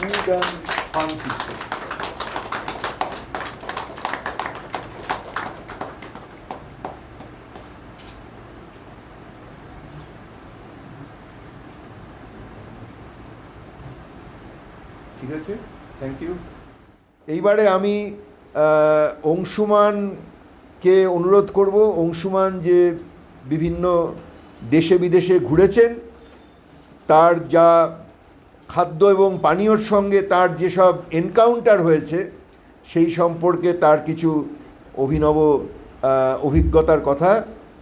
food and fun systems. ঠিক আছে, thank you. এইবারে আমি অংশুমানকে অনুরোধ করব, অংশুমান যে বিভিন্ন দেশে বিদেশে ঘুরেছেন, তার যা খাদ্য এবং পানীয়র সঙ্গে তার যেসব এনকাউন্টার হয়েছে সেই সম্পর্কে তার কিছু অভিনব অভিজ্ঞতার কথা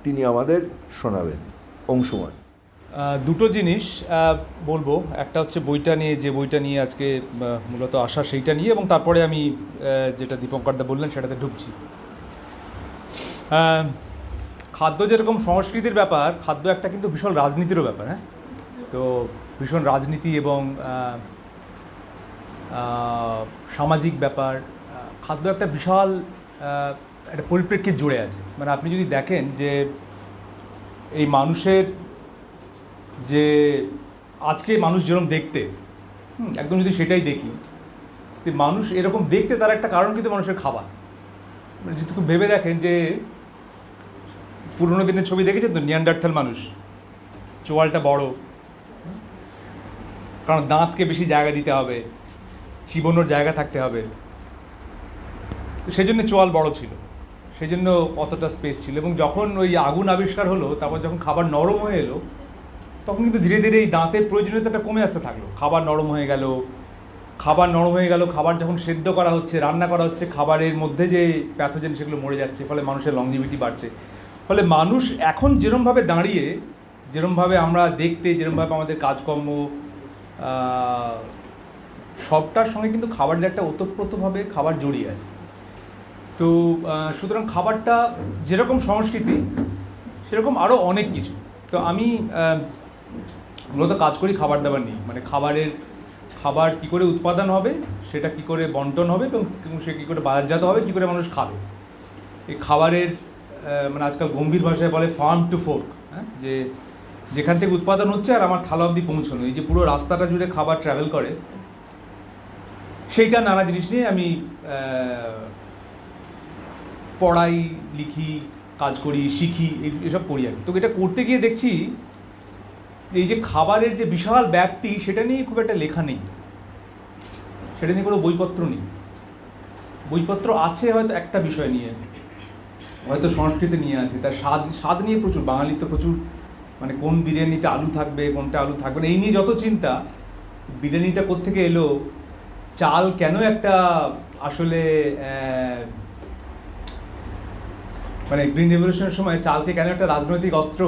তিনি আমাদের শোনাবেন। অংশুমান। দুটো জিনিস বলবো, একটা হচ্ছে বইটা নিয়ে, যে বইটা নিয়ে আজকে মূলত আসা সেইটা নিয়ে, এবং তারপরে আমি যেটা দীপঙ্করদা বললেন সেটাতে ঢুকছি। খাদ্য যেরকম সংস্কৃতির ব্যাপার, খাদ্য একটা কিন্তু ভীষণ রাজনীতিরও ব্যাপার। হ্যাঁ, তো ভীষণ রাজনীতি এবং সামাজিক ব্যাপার, খাদ্য একটা বিশাল একটা পরিপ্রেক্ষিত জুড়ে আছে। মানে আপনি যদি দেখেন যে এই মানুষের যে আজকে মানুষ যেরকম দেখতে, একদম যদি সেটাই দেখি, মানুষ এরকম দেখতে তার একটা কারণ কিন্তু মানুষের খাবার। মানে যদি খুব ভেবে দেখেন যে পুরোনো দিনের ছবি দেখেছেন তো, নিয়ান্ডারথাল মানুষ, চোয়ালটা বড়, কারণ দাঁতকে বেশি জায়গা দিতে হবে, চিবোনোর জায়গা থাকতে হবে, সেই জন্য চোয়াল বড় ছিল, সেই জন্য অতটা স্পেস ছিল। এবং যখন ওই আগুন আবিষ্কার হলো, তারপর যখন খাবার নরম হয়ে এলো, তখন কিন্তু ধীরে ধীরে এই দাঁতের প্রয়োজনীয়তাটা কমে আসতে থাকলো। খাবার নরম হয়ে গেল, খাবার যখন সেদ্ধ করা হচ্ছে, রান্না করা হচ্ছে, খাবারের মধ্যে যে প্যাথোজেন সেগুলো মরে যাচ্ছে, ফলে মানুষের লংজিভিটি বাড়ছে। ফলে মানুষ এখন যেরমভাবে দাঁড়িয়ে, যেরমভাবে আমরা দেখতে, যেরমভাবে আমাদের কাজকর্ম, সবটার সঙ্গে কিন্তু খাবারের একটা ওতপ্রোতভাবে খাবার জড়িয়ে আছে। তো সুতরাং খাবারটা যেরকম সংস্কৃতি, সেরকম আরও অনেক কিছু। তো আমি মূলত কাজ করি খাবার দাবার নিয়ে, মানে খাবার কী করে উৎপাদন হবে, সেটা কী করে বন্টন হবে, এবং সে কী করে বাজারজাত হবে, কী করে মানুষ খাবে। এই খাবারের মানে আজকাল গম্ভীর ভাষায় বলে ফার্ম টু ফোর্ক, হ্যাঁ, যে যেখান থেকে উৎপাদন হচ্ছে আর আমার থালা অবধি পৌঁছানো, এই যে পুরো রাস্তাটা জুড়ে খাবার ট্রাভেল করে, সেইটা নানা জিনিস নিয়ে আমি পড়াই, লিখি, কাজ করি, শিখি, এসব করি আর কি। তো এটা করতে গিয়ে দেখছি এই যে খাবারের যে বিশাল ব্যাপ্তি, সেটা নিয়ে খুব একটা লেখা নেই, সেটা নিয়ে কোনো বইপত্র নেই। বইপত্র আছে হয়তো একটা বিষয় নিয়ে, হয়তো সংস্কৃতি নিয়ে আছে, তার স্বাদ নিয়ে প্রচুর, বাঙালির তো প্রচুর, মানে কোন বিরিয়ানিতে আলু থাকবে, কোনটা আলু থাকবে না, এই নিয়ে যত চিন্তা। বিরিয়ানিটা কোত্থেকে এলো, চাল কেন একটা আসলে মানে গ্রিন রেভলিউশনের সময় চালকে কেন একটা রাজনৈতিক অস্ত্র,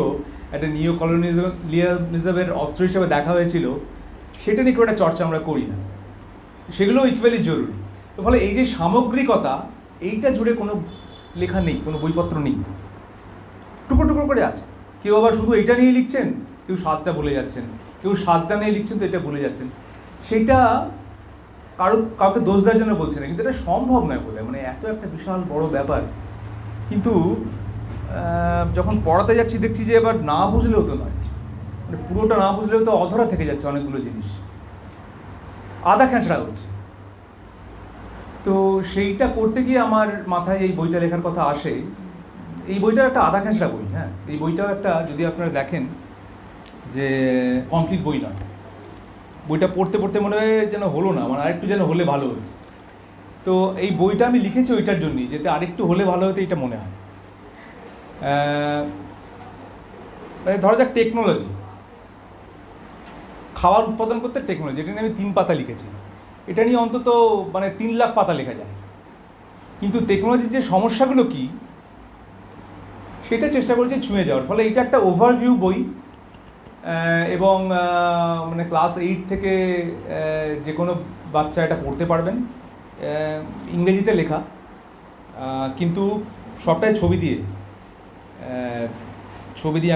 একটা নিও কলোনিয়ালিজমের অস্ত্র হিসেবে দেখা হয়েছিল, সেটা নিয়ে খুব একটা চর্চা আমরা করি না। সেগুলোও ইকুয়ালি জরুরি। তো ফলে এই যে সামগ্রিকতা, এইটা জুড়ে কোনো লেখা নেই, কোনো বইপত্র নেই, টুকরো টুকরো করে আছে। কেউ আবার শুধু এইটা নিয়ে লিখছেন, কেউ স্বাদটা ভুলে যাচ্ছেন, কেউ স্বাদটা নিয়ে লিখছেন তো এটা ভুলে যাচ্ছেন। সেইটা কাউকে দোষ দেওয়ার জন্য বলছে না, কিন্তু এটা সম্ভব নয় বলে, মানে এত একটা বিশাল বড় ব্যাপার। কিন্তু যখন পড়াতে যাচ্ছি দেখছি যে এবার না বুঝলেও তো নয়, মানে পুরোটা না বুঝলেও তো অধরা থেকে যাচ্ছে অনেকগুলো জিনিস, আধা খেঁচড়া হচ্ছে। তো সেইটা করতে গিয়ে আমার মাথায় এই বইটা লেখার কথা আসে। এই বইটা একটা আধা খেঁচড়া বই, হ্যাঁ, এই বইটাও একটা, যদি আপনারা দেখেন যে কমপ্লিট বই নয়, বইটা পড়তে পড়তে মনে হয় যেন হলো না, মানে আরেকটু যেন হলে ভালো হতো। তো এই বইটা আমি লিখেছি ওইটার জন্যই, যাতে আরেকটু হলে ভালো হতো, এটা মনে হয়। মানে ধরা যাক টেকনোলজি, খাবার উৎপাদন করতে টেকনোলজি, এটা নিয়ে আমি 3 পাতা লিখেছি। এটা নিয়ে অন্তত মানে 3 লাখ পাতা লেখা যায়। কিন্তু টেকনোলজির যে সমস্যাগুলো কি, সেটা চেষ্টা করেছি ছুঁয়ে যাওয়ার। ফলে এটা একটা ওভারভিউ বই, এবং মানে ক্লাস 8 থেকে যে কোনো বাচ্চা এটা পড়তে পারবেন। ইংরেজিতে লেখা, কিন্তু সবটাই ছবি দিয়ে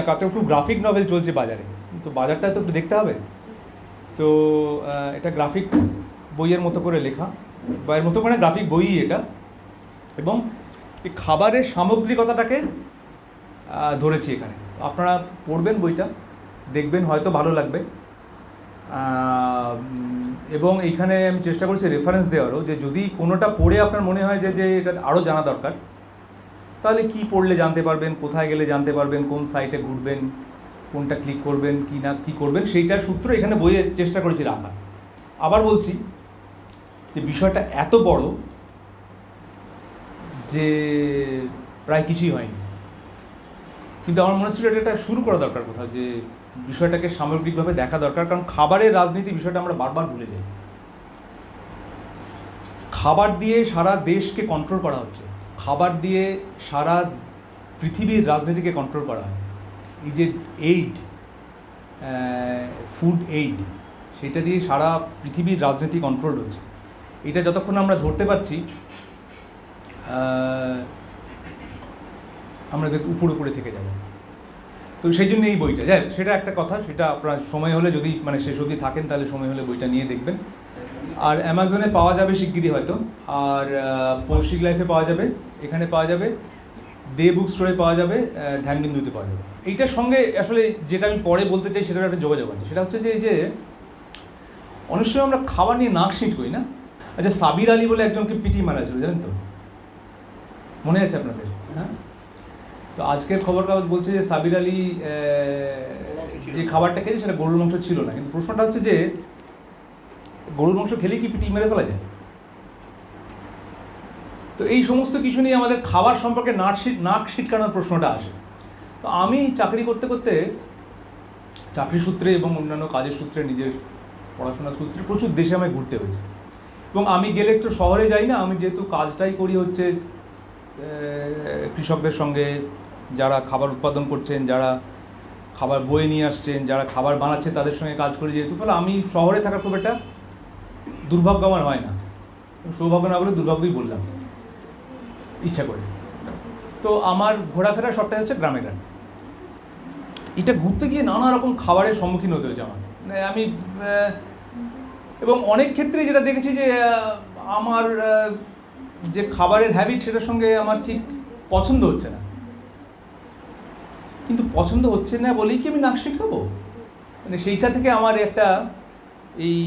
আঁকা। একটু গ্রাফিক নভেল চলছে বাজারে, তো বাজারটা তো একটু দেখতে হবে। তো এটা গ্রাফিক বইয়ের মতো করে লেখা, বা এর মতো করে গ্রাফিক বইই এটা, এবং এই খাবারের সামগ্রিকতাটাকে ধরেছি এখানে। আপনারা পড়বেন বইটা, দেখবেন, হয়তো ভালো লাগবে। এবং এইখানে আমি চেষ্টা করছি রেফারেন্স দেওয়ারও, যে যদি কোনোটা পড়ে আপনার মনে হয় যে এটা আরও জানা দরকার, তাহলে কি পড়লে জানতে পারবেন, কোথায় গেলে জানতে পারবেন, কোন সাইটে ঘুরবেন, কোনটা ক্লিক করবেন কি না কী করবেন, সেইটার সূত্র এখানে বইয়ে চেষ্টা করেছি রাখা। আবার বলছি যে বিষয়টা এত বড় যে প্রায় কিছুই হয়নি, কিন্তু আমার মনে হচ্ছিল এটা শুরু করা দরকার কোথাও, যে বিষয়টাকে সামগ্রিকভাবে দেখা দরকার। কারণ খাবারের রাজনীতি বিষয়টা আমরা বারবার ভুলে যাই। খাবার দিয়ে সারা দেশকে কন্ট্রোল করা হচ্ছে, খাবার দিয়ে সারা পৃথিবীর রাজনীতিকে কন্ট্রোল করা হয়। এই যে এইড, ফুড এইড, সেটা দিয়ে সারা পৃথিবীর রাজনীতি কন্ট্রোল হচ্ছে। এটা যতক্ষণ আমরা ধরতে পারছি, আমরা উপরে থেকে যাব। তো সেই জন্য এই বইটা, যাই সেটা একটা কথা, সেটা আপনার সময় হলে যদি মানে শেষ অবধি থাকেন তাহলে সময় হলে বইটা নিয়ে দেখবেন। আর অ্যামাজনে পাওয়া যাবে শিগগিরই হয়তো, আর পৌষ্টিক লাইফে পাওয়া যাবে, এখানে পাওয়া যাবে, দে বুক স্টোরে পাওয়া যাবে, ধ্যানবিন্দুতে পাওয়া যাবে। এইটার সঙ্গে আসলে যেটা আমি পরে বলতে চাই সেটার একটা যোগাযোগ আছে। সেটা হচ্ছে যে অনেক সময় আমরা খাবার নিয়ে নাক শিট করি না। আচ্ছা, সাবির আলী বলে একজনকে পিটি মারা ছিল, জানেন তো? মনে আছে আপনাদের? হ্যাঁ, তো আজকের খবর কাগজ বলছে যে সাবির আলী যে খাবারটা খেয়েছে সেটা গরুর মাংস ছিল না। কিন্তু প্রশ্নটা হচ্ছে যে গরুর মাংস খেলেই কি পিটি মেরে ফেলা যায়? তো এই সমস্ত কিছু নিয়ে আমাদের খাবার সম্পর্কে নাক শিটকানোর প্রশ্নটা আসে। তো আমি চাকরি করতে করতে, চাকরি সূত্রে এবং অন্যান্য কাজের সূত্রে, নিজের পড়াশোনার সূত্রে প্রচুর দেশে আমায় ঘুরতে হয়েছে। এবং আমি গেলে একটু শহরে যাই না, আমি যেহেতু কাজটাই করি হচ্ছে কৃষকদের সঙ্গে, যারা খাবার উৎপাদন করছেন, যারা খাবার বয়ে নিয়ে আসছেন, যারা খাবার বানাচ্ছে তাদের সঙ্গে কাজ করি যেহেতু, ফলে আমি শহরে থাকার খুব একটা দুর্ভাগ্য আমার হয় না। সৌভাগ্য না বলে দুর্ভাগ্যই বললাম ইচ্ছা করে। তো আমার ঘোরাফেরা সবটাই হচ্ছে গ্রামে গ্রামে। এটা ঘুরতে গিয়ে নানা রকম খাবারের সম্মুখীন হতে হয়েছে আমার। আমি এবং অনেক ক্ষেত্রে যেটা দেখেছি যে আমার যে খাবারের হ্যাবিট সেটার সঙ্গে আমার ঠিক পছন্দ হচ্ছে না। কিন্তু পছন্দ হচ্ছে না বলেই কি আমি নাক শিখাবো? মানে সেইটা থেকে আমার একটা এই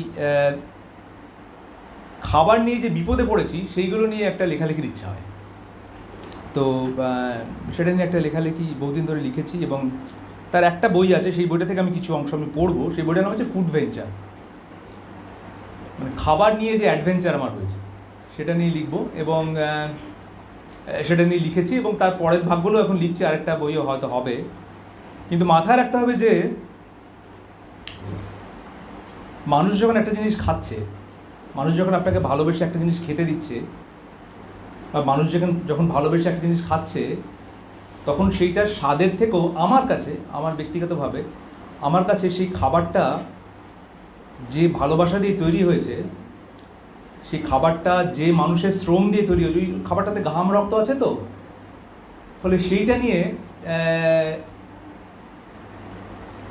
খাবার নিয়ে যে বিপদে পড়েছি সেইগুলো নিয়ে একটা লেখালেখির ইচ্ছা হয়। তো সেটা নিয়ে একটা লেখালেখি বহুদিন ধরে লিখেছি, এবং তার একটা বই আছে, সেই বইটা থেকে আমি কিছু অংশ আমি পড়বো। সেই বইটার নাম হচ্ছে ফুড ভেঞ্চার, মানে খাবার নিয়ে যে অ্যাডভেঞ্চার আমার হয়েছে সেটা নিয়ে লিখবো, এবং সেটা নিয়ে লিখেছি, এবং তার পরের ভাগগুলো এখন লিখছি, আরেকটা বইও হয়তো হবে। কিন্তু মাথায় রাখতে হবে যে মানুষ যখন একটা জিনিস খাচ্ছে, মানুষ যখন আপনাকে ভালোবেসে একটা জিনিস খেতে দিচ্ছে, বা মানুষ যখন ভালোবেসে একটা জিনিস খাচ্ছে, তখন সেইটার স্বাদের থেকেও আমার কাছে, আমার ব্যক্তিগতভাবে আমার কাছে সেই খাবারটা যে ভালোবাসা দিয়ে তৈরি হয়েছে, সেই খাবারটা যে মানুষের শ্রম দিয়ে তৈরি হয়েছে, ওই খাবারটাতে ঘাম রক্ত আছে, তো ফলে সেইটা নিয়ে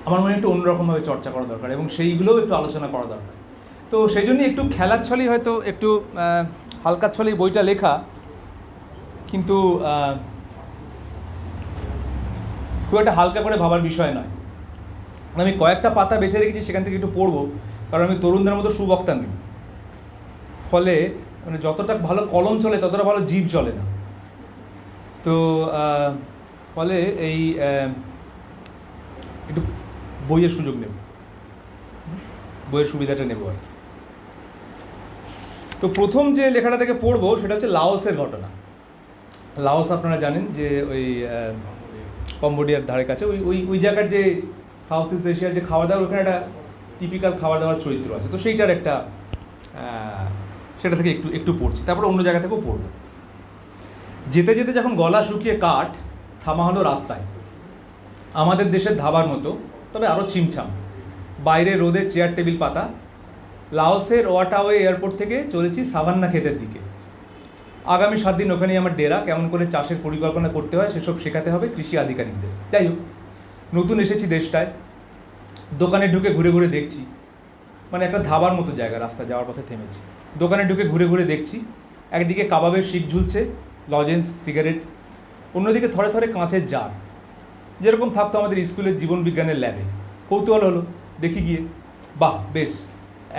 আমার মনে একটু অন্যরকমভাবে চর্চা করা দরকার, এবং সেইগুলোও একটু আলোচনা করা দরকার। তো সেই জন্যই একটু খেলার ছলেই, হয়তো একটু হালকার ছলেই বইটা লেখা, কিন্তু খুব একটা হালকা করে ভাবার বিষয় নয়। আমি কয়েকটা পাতা বেছে রেখেছি, সেখান থেকে একটু পড়বো, কারণ আমি তরুণদের মতো সুবক্তা নই। ফলে মানে যতটা ভালো কলম চলে ততটা ভালো জিভ চলে না। তো ফলে এই একটু বইয়ের সুযোগ নেব, বইয়ের সুবিধাটা নেব আর কি। তো প্রথম যে লেখাটা থেকে পড়বো সেটা হচ্ছে লাওসের ঘটনা। লাওস আপনারা জানেন যে ওই কম্বোডিয়ার ধারে কাছে, ওই জায়গার যে সাউথ ইস্ট এশিয়ার যে খাওয়া দাওয়া, ওখানে একটা টিপিক্যাল খাওয়া দাওয়ার চরিত্র আছে। তো সেইটার একটা সেটা থেকে একটু পড়ছি, তারপরে অন্য জায়গা থেকেও পড়বো। যেতে যেতে যখন গলা শুকিয়ে কাঠ, থামা হলো রাস্তায়, আমাদের দেশের ধাবার মতো, তবে আরও ছিমছাম। বাইরে রোদে চেয়ার টেবিল পাতা। লাওসের ওয়াটাওয়ে এয়ারপোর্ট থেকে চলেছি সাভান্না ক্ষেতের দিকে। আগামী 7 দিন ওখানেই আমার ডেরা। কেমন করে চাষের পরিকল্পনা করতে হয় সেসব শেখাতে হবে কৃষি আধিকারিকদের। যাই হোক, নতুন এসেছি দেশটায়, দোকানে ঢুকে ঘুরে ঘুরে দেখছি, মানে একটা ধাবার মতো জায়গা, রাস্তা যাওয়ার পথে থেমেছি। দোকানে ঢুকে ঘুরে ঘুরে দেখছি, একদিকে কাবাবের শিক ঝুলছে, লজেন্স, সিগারেট, অন্যদিকে থরে থরে কাঁচের জার, যেরকম থাকতো আমাদের স্কুলের জীবন বিজ্ঞানের ল্যাবে। কৌতূহল হলো, দেখি গিয়ে, বাহ বেশ,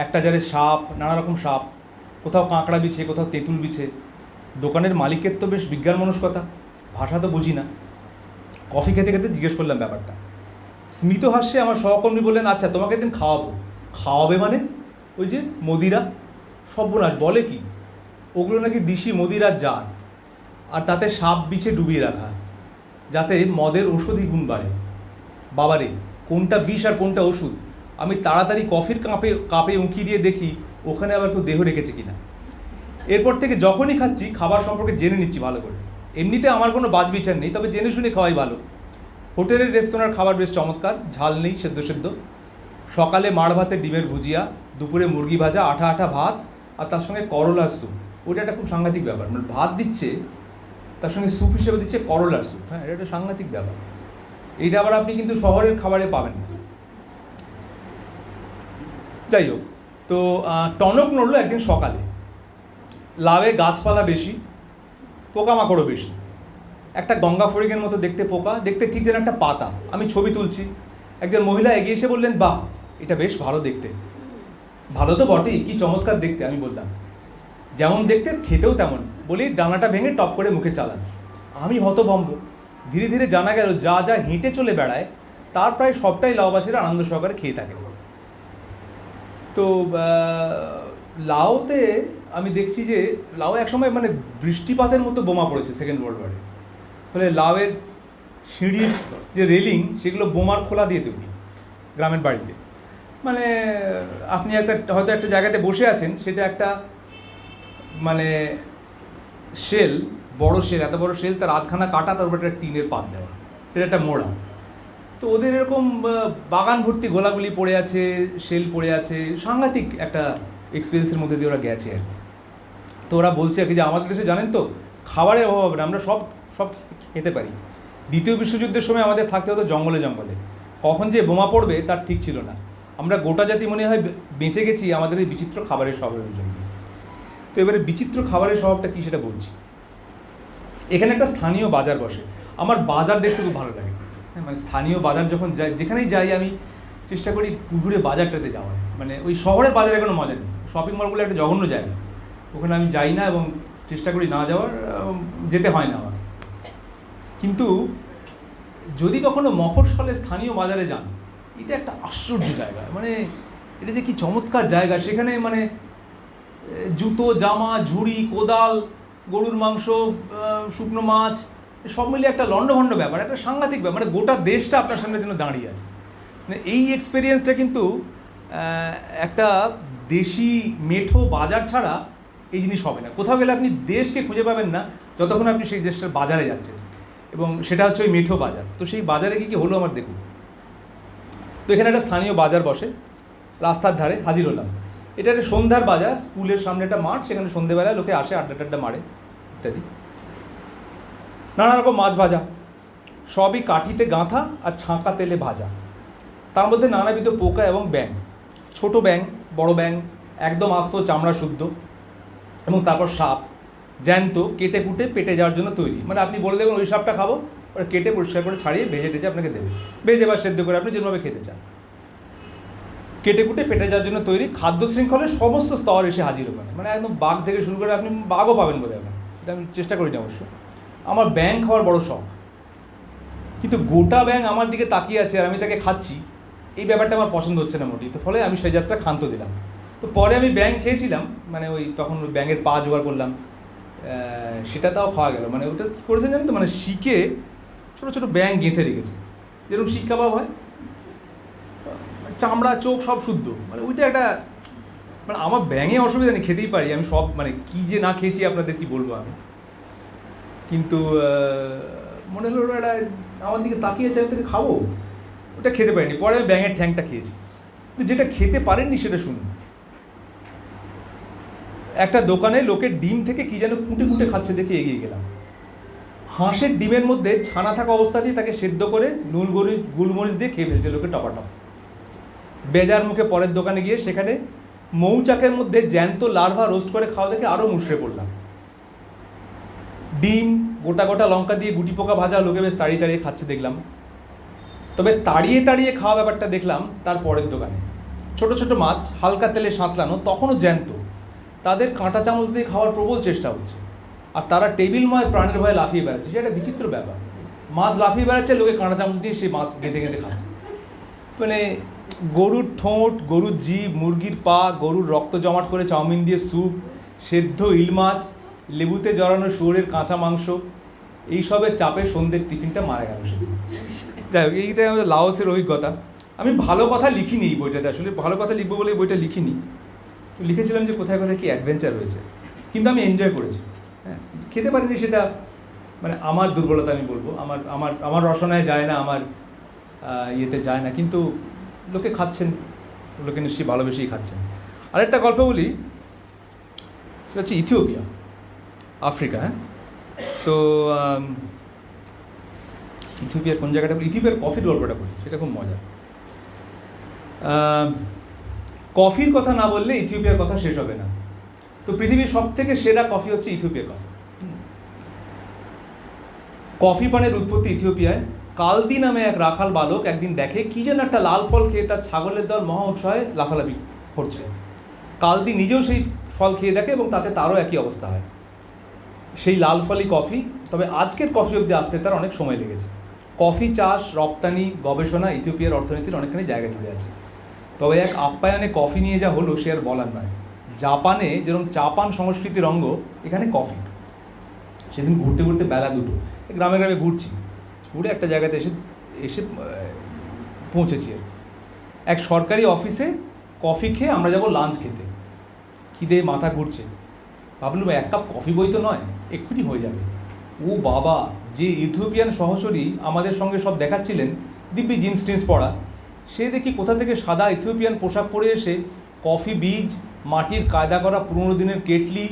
একটা জারে সাপ, নানা রকম সাপ, কোথাও কাঁকড়া বিছে, কোথাও তেঁতুল বিছে। দোকানের মালিকের তো বেশ বিজ্ঞান মনস্কতা, ভাষা তো বুঝি না। কফি খেতে খেতে জিজ্ঞেস করলাম ব্যাপারটা। স্মিত হাস্যে আমার সহকর্মী বললেন, আচ্ছা তোমাকে একদিন খাওয়াবো। খাওয়াবে মানে? ওই যে মদিরা। সর্বনাশ, বলে কি? ওগুলো নাকি দিশি মদিরার জার, আর তাতে সাপ বিছে ডুবিয়ে রাখা, যাতে মদের ঔষধি গুণ বাড়ে। বাবারে, কোনটা বিষ আর কোনটা ওষুধ? আমি তাড়াতাড়ি কফির কাপে উঁকি দিয়ে দেখি ওখানে আবার কেউ দেহ রেখেছে কিনা। এরপর থেকে যখনই খাচ্ছি খাবার সম্পর্কে জেনে নিচ্ছি ভালো করে। এমনিতে আমার কোনো বাজ বিচার নেই, তবে জেনে শুনে খাওয়াই ভালো। হোটেলের রেস্তোরাঁর খাবার বেশ চমৎকার, ঝাল নেই, সেদ্ধ সেদ্ধ। সকালে মাড় ভাতে ডিমের ভুজিয়া, দুপুরে মুরগি ভাজা, আঠা আঠা ভাত, আর তার সঙ্গে করলার স্যুপ। ওটা একটা খুব সাংঘাতিক ব্যাপার, মানে ভাত দিচ্ছে তার সঙ্গে স্যুপ হিসেবে দিচ্ছে করলার স্যুপ। হ্যাঁ, এটা একটা সাংঘাতিক ব্যাপার। এইটা আবার আপনি কিন্তু শহরের খাবারে পাবেন না। যাই হোক, তো টনক নড়লো একদিন সকালে। লাউয়ে গাছপালা বেশি, পোকামাকড়ও বেশি। একটা গঙ্গা ফড়িংয়ের মতো দেখতে পোকা, দেখতে ঠিক যেন একটা পাতা। আমি ছবি তুলছি, একজন মহিলা এগিয়ে এসে বললেন, বাহ, এটা বেশ ভালো দেখতে। ভালো তো বটেই, কি চমৎকার দেখতে। আমি বললাম, যেমন দেখতে খেতেও তেমন। বলি ডানাটা ভেঙে টপ করে মুখে চালান। আমি হতভম্ব। ধীরে ধীরে জানা গেল যা যা হেঁটে চলে বেড়ায় তার প্রায় সবটাই লাউবাসীরা আনন্দ সহকারে খেয়ে থাকে। তো লাউতে আমি দেখছি যে লাউ একসময় মানে বৃষ্টিপাতের মতো বোমা পড়েছে সেকেন্ড ওয়ার্ল্ড ওয়ারে। ফলে লাউয়ের সিঁড়ির যে রেলিং, সেগুলো বোমার খোলা দিয়ে তৈরি গ্রামের বাড়িতে। মানে আপনি হয়তো একটা জায়গাতে বসে আছেন, সেটা একটা মানে শেল, বড় শেল, এত বড় শেল, তার আধখানা কাটা, তার উপর একটা টিনের পাত দেওয়া, এটা একটা মোড়া। তো ওদের এরকম বাগান ভর্তি গোলাগুলি পড়ে আছে, শেল পড়ে আছে, সাংঘাতিক একটা এক্সপিরিয়েন্সের মধ্যে দিয়ে ওরা গেছে আর কি। তো ওরা বলছে আর কি যে আমাদের দেশে জানেন তো খাবারের অভাব হবে না, আমরা সব সব খেতে পারি। দ্বিতীয় বিশ্বযুদ্ধের সময় আমাদের থাকতে হতো জঙ্গলে জঙ্গলে, কখন যে বোমা পড়বে তার ঠিক ছিল না। আমরা গোটা জাতি মনে হয় বেঁচে গেছি আমাদের এই বিচিত্র খাবারের স্বভাবের জন্য। তো এবারে বিচিত্র খাবারের স্বভাবটা কী সেটা বলছি। এখানে একটা স্থানীয় বাজার বসে। আমার বাজার দেখতে খুব ভালো লাগে। মানে স্থানীয় বাজার যখন যাই, যেখানেই যাই আমি চেষ্টা করি ঘুরে বাজারটাতে যাওয়ার। মানে ওই শহরের বাজারে কোনো মজা নেই, শপিং মলগুলো একটা জঘন্য জায়গা, ওখানে আমি যাই না এবং চেষ্টা করি না যাওয়ার, যেতে হয় না আমার। কিন্তু যদি কখনো মফস্বলে স্থানীয় বাজারে যান, এটা একটা আশ্চর্য জায়গা। মানে এটা যে কি চমৎকার জায়গা, সেখানে মানে জুতো, জামা, ঝুড়ি, কোদাল, গরুর মাংস, শুকনো মাছ, সব মিলিয়ে একটা লণ্ডভণ্ড ব্যাপার, একটা সাংঘাতিক ব্যাপার। মানে গোটা দেশটা আপনার সামনে যেন দাঁড়িয়ে আছে। মানে এই এক্সপিরিয়েন্সটা কিন্তু একটা দেশি মেঠো বাজার ছাড়া এই জিনিস হবে না। কোথাও গেলে আপনি দেশকে খুঁজে পাবেন না যতক্ষণ আপনি সেই দেশটার বাজারে যাচ্ছেন, এবং সেটা হচ্ছে ওই মেঠো বাজার। তো সেই বাজারে কি হলো আমার দেখুন। তো এখানে একটা স্থানীয় বাজার বসে, রাস্তার ধারে হাজির হলাম। এটা একটা সন্ধ্যার বাজার, স্কুলের সামনে একটা মাঠ, সেখানে সন্ধ্যেবেলায় লোকে আসে, আড্ডা টাড্ডা মারে ইত্যাদি। নানা রকম মাছ ভাজা, সবই কাঠিতে গাঁথা আর ছাঁকা তেলে ভাজা। তার মধ্যে নানাবিধ পোকা এবং ব্যাঙ, ছোট ব্যাঙ, বড় ব্যাঙ, একদম আস্ত চামড়া শুদ্ধ, এবং তারপর সাপ, জ্যান্ত, কেটে কুটে পেটে যাওয়ার জন্য তৈরি। মানে আপনি বলে দেবেন ওই সাপটা খাবো, ওরা কেটে পরিষ্কার করে ছাড়িয়ে ভেজে টেজে আপনাকে দেবে, ভেজে বা সেদ্ধ করে আপনি যেভাবে খেতে চান। কেটে কুটে পেটে যাওয়ার জন্য তৈরি। খাদ্য শৃঙ্খলের সমস্ত স্তর এসে হাজির ওখানে। মানে একদম বাঘ থেকে শুরু করে আপনি বাঘও পাবেন বোধ হয়, এটা আমি চেষ্টা করি না অবশ্য। আমার ব্যাঙ খাওয়ার বড় শখ, কিন্তু গোটা ব্যাঙ আমার দিকে তাকিয়ে আছে আর আমি তাকে খাচ্ছি, এই ব্যাপারটা আমার পছন্দ হচ্ছে না মোটেই। তো ফলে আমি সেই যাত্রা ক্ষান্ত দিলাম। তো পরে আমি ব্যাঙ খেয়েছিলাম, মানে ওই তখন ওই ব্যাঙের পা জোগাড় করলাম, সেটা তাও খাওয়া গেল। মানে ওটা কী করেছেন জানেন তো, মানে শিকে ছোটো ছোটো ব্যাঙ গেঁথে রেখেছে, যেরকম শিক কাবাব হয়, চামড়া চোখ সব শুদ্ধ। মানে ওইটা একটা, মানে আমার ব্যাঙে অসুবিধা নেই, খেতেই পারি আমি সব। মানে কী যে না খেয়েছি আপনাদের কি বলবো আমি। কিন্তু মনে হলো ওটা আমার দিকে তাকিয়েছে, আমি তাকে খাবো, ওটা খেতে পারিনি। পরে আমি ব্যাঙের ঠ্যাংটা খেয়েছি। কিন্তু যেটা খেতে পারেননি সেটা শুনুন। একটা দোকানে লোকের ডিম থেকে কী যেন কুটে কুটে খাচ্ছে দেখে এগিয়ে গেলাম। হাঁসের ডিমের মধ্যে ছানা থাকা অবস্থাতেই তাকে সেদ্ধ করে নুন গোলমরিচ দিয়ে খেয়ে ফেলছে লোকে টপাটপ। বেজার মুখে পরের দোকানে গিয়ে সেখানে মৌচাকের মধ্যে জ্যান্ত লার্ভা রোস্ট করে খাওয়া দেখে আরও মুষড়ে পড়লাম। ডিম, গোটা গোটা লঙ্কা দিয়ে গুটি পোকা ভাজা লোকে বেশ তাড়িয়ে তাড়িয়ে খাচ্ছে দেখলাম। তবে তাড়িয়ে তাড়িয়ে খাওয়া ব্যাপারটা দেখলাম তার পরের দোকানে। ছোট ছোট মাছ হালকা তেলে সাঁতলানো, তখনও জ্যান্ত, তাদের কাঁটা চামচ দিয়ে খাওয়ার প্রবল চেষ্টা হচ্ছে, আর তারা টেবিলময় প্রাণের ভয়ে লাফিয়ে বেড়াচ্ছে। সেটা একটা বিচিত্র ব্যাপার। মাছ লাফিয়ে বেড়াচ্ছে, লোকে কাঁটা চামচ দিয়ে সেই মাছ গেঁথে গেঁথে খাচ্ছে। মানে গরুর ঠোঁট, গরুর জিভ, মুরগির পা, গরুর রক্ত জমাট করে চাউমিন দিয়ে স্যুপ, সেদ্ধ ইল মাছ, লেবুতে জড়ানো শুয়োরের কাঁচা মাংস, এইসবের চাপে সন্ধ্যের টিফিনটা মারা গেল সেদিন। যাই হোক, এইটাই আমাদের লাওসের অভিজ্ঞতা। আমি ভালো কথা লিখিনি এই বইটাতে, আসলে ভালো কথা লিখবো বলে এই বইটা লিখিনি। তো লিখেছিলাম যে কোথায় কোথায় কী অ্যাডভেঞ্চার রয়েছে, কিন্তু আমি এনজয় করেছি। হ্যাঁ, খেতে পারিনি, সেটা মানে আমার দুর্বলতা আমি বলবো। আমার আমার আমার রসনায় যায় না, আমার ইয়েতে যায় না, কিন্তু লোকে খাচ্ছেন, লোকে নিশ্চয়ই ভালোবেসেই খাচ্ছেন। আরেকটা গল্প বলি, সেটা হচ্ছে ইথিওপিয়া, আফ্রিকা। হ্যাঁ, তো ইথিওপিয়ার কোন জায়গাটা বলি, ইথিওপিয়ার কফির গল্পটা বলি, সেটা খুব মজা। কফির কথা না বললে ইথিওপিয়ার কথা শেষ হবে না। তো পৃথিবীর সব থেকে সেরা কফি হচ্ছে ইথিওপিয়ার কফি। কফি পানের উৎপত্তি ইথিওপিয়ায়। কালদি নামে এক রাখাল বালক একদিন দেখে কি যেন একটা লাল ফল খেয়ে তার ছাগলের দল মহা উৎসাহে লাফালাফি করছে। কালদি নিজেও সেই ফল খেয়ে দেখে এবং তাতে তারও একই অবস্থা হয়, সেই লাল ফলই কফি। তবে আজকের কফি অবধি আসতে তার অনেক সময় লেগেছে। কফি চাষ, রপ্তানি, গবেষণা ইথিওপিয়ার অর্থনীতির অনেকখানি জায়গা জুড়ে আছে। তবে এক আপ্যায়নে কফি নিয়ে যা হলো সে আর বলার নয়। জাপানে যেরকম চা পান সংস্কৃতির অঙ্গ, এখানে কফি। সেদিন ঘুরতে ঘুরতে বেলা দুটো, গ্রামে গ্রামে ঘুরছি, ঘুরে একটা জায়গাতে এসে এসে পৌঁছেছি। এক সরকারি অফিসে কফি খেয়ে আমরা যাবো লাঞ্চ খেতে। খিদে মাথা ঘুরছে, ভাবলাম এক কাপ কফি বই তো নয়, এক্ষুনি হয়ে যাবে। ও বাবা, যে ইথিওপিয়ান সহচরী আমাদের সঙ্গে সব দেখাচ্ছিলেন, দিব্যি জিন্স টিন্স পরা, সে দেখি কোথা থেকে সাদা ইথিওপিয়ান পোশাক পরে এসে কফি বীজ, মাটির কায়দা করা পুরোনো দিনের কেটলি,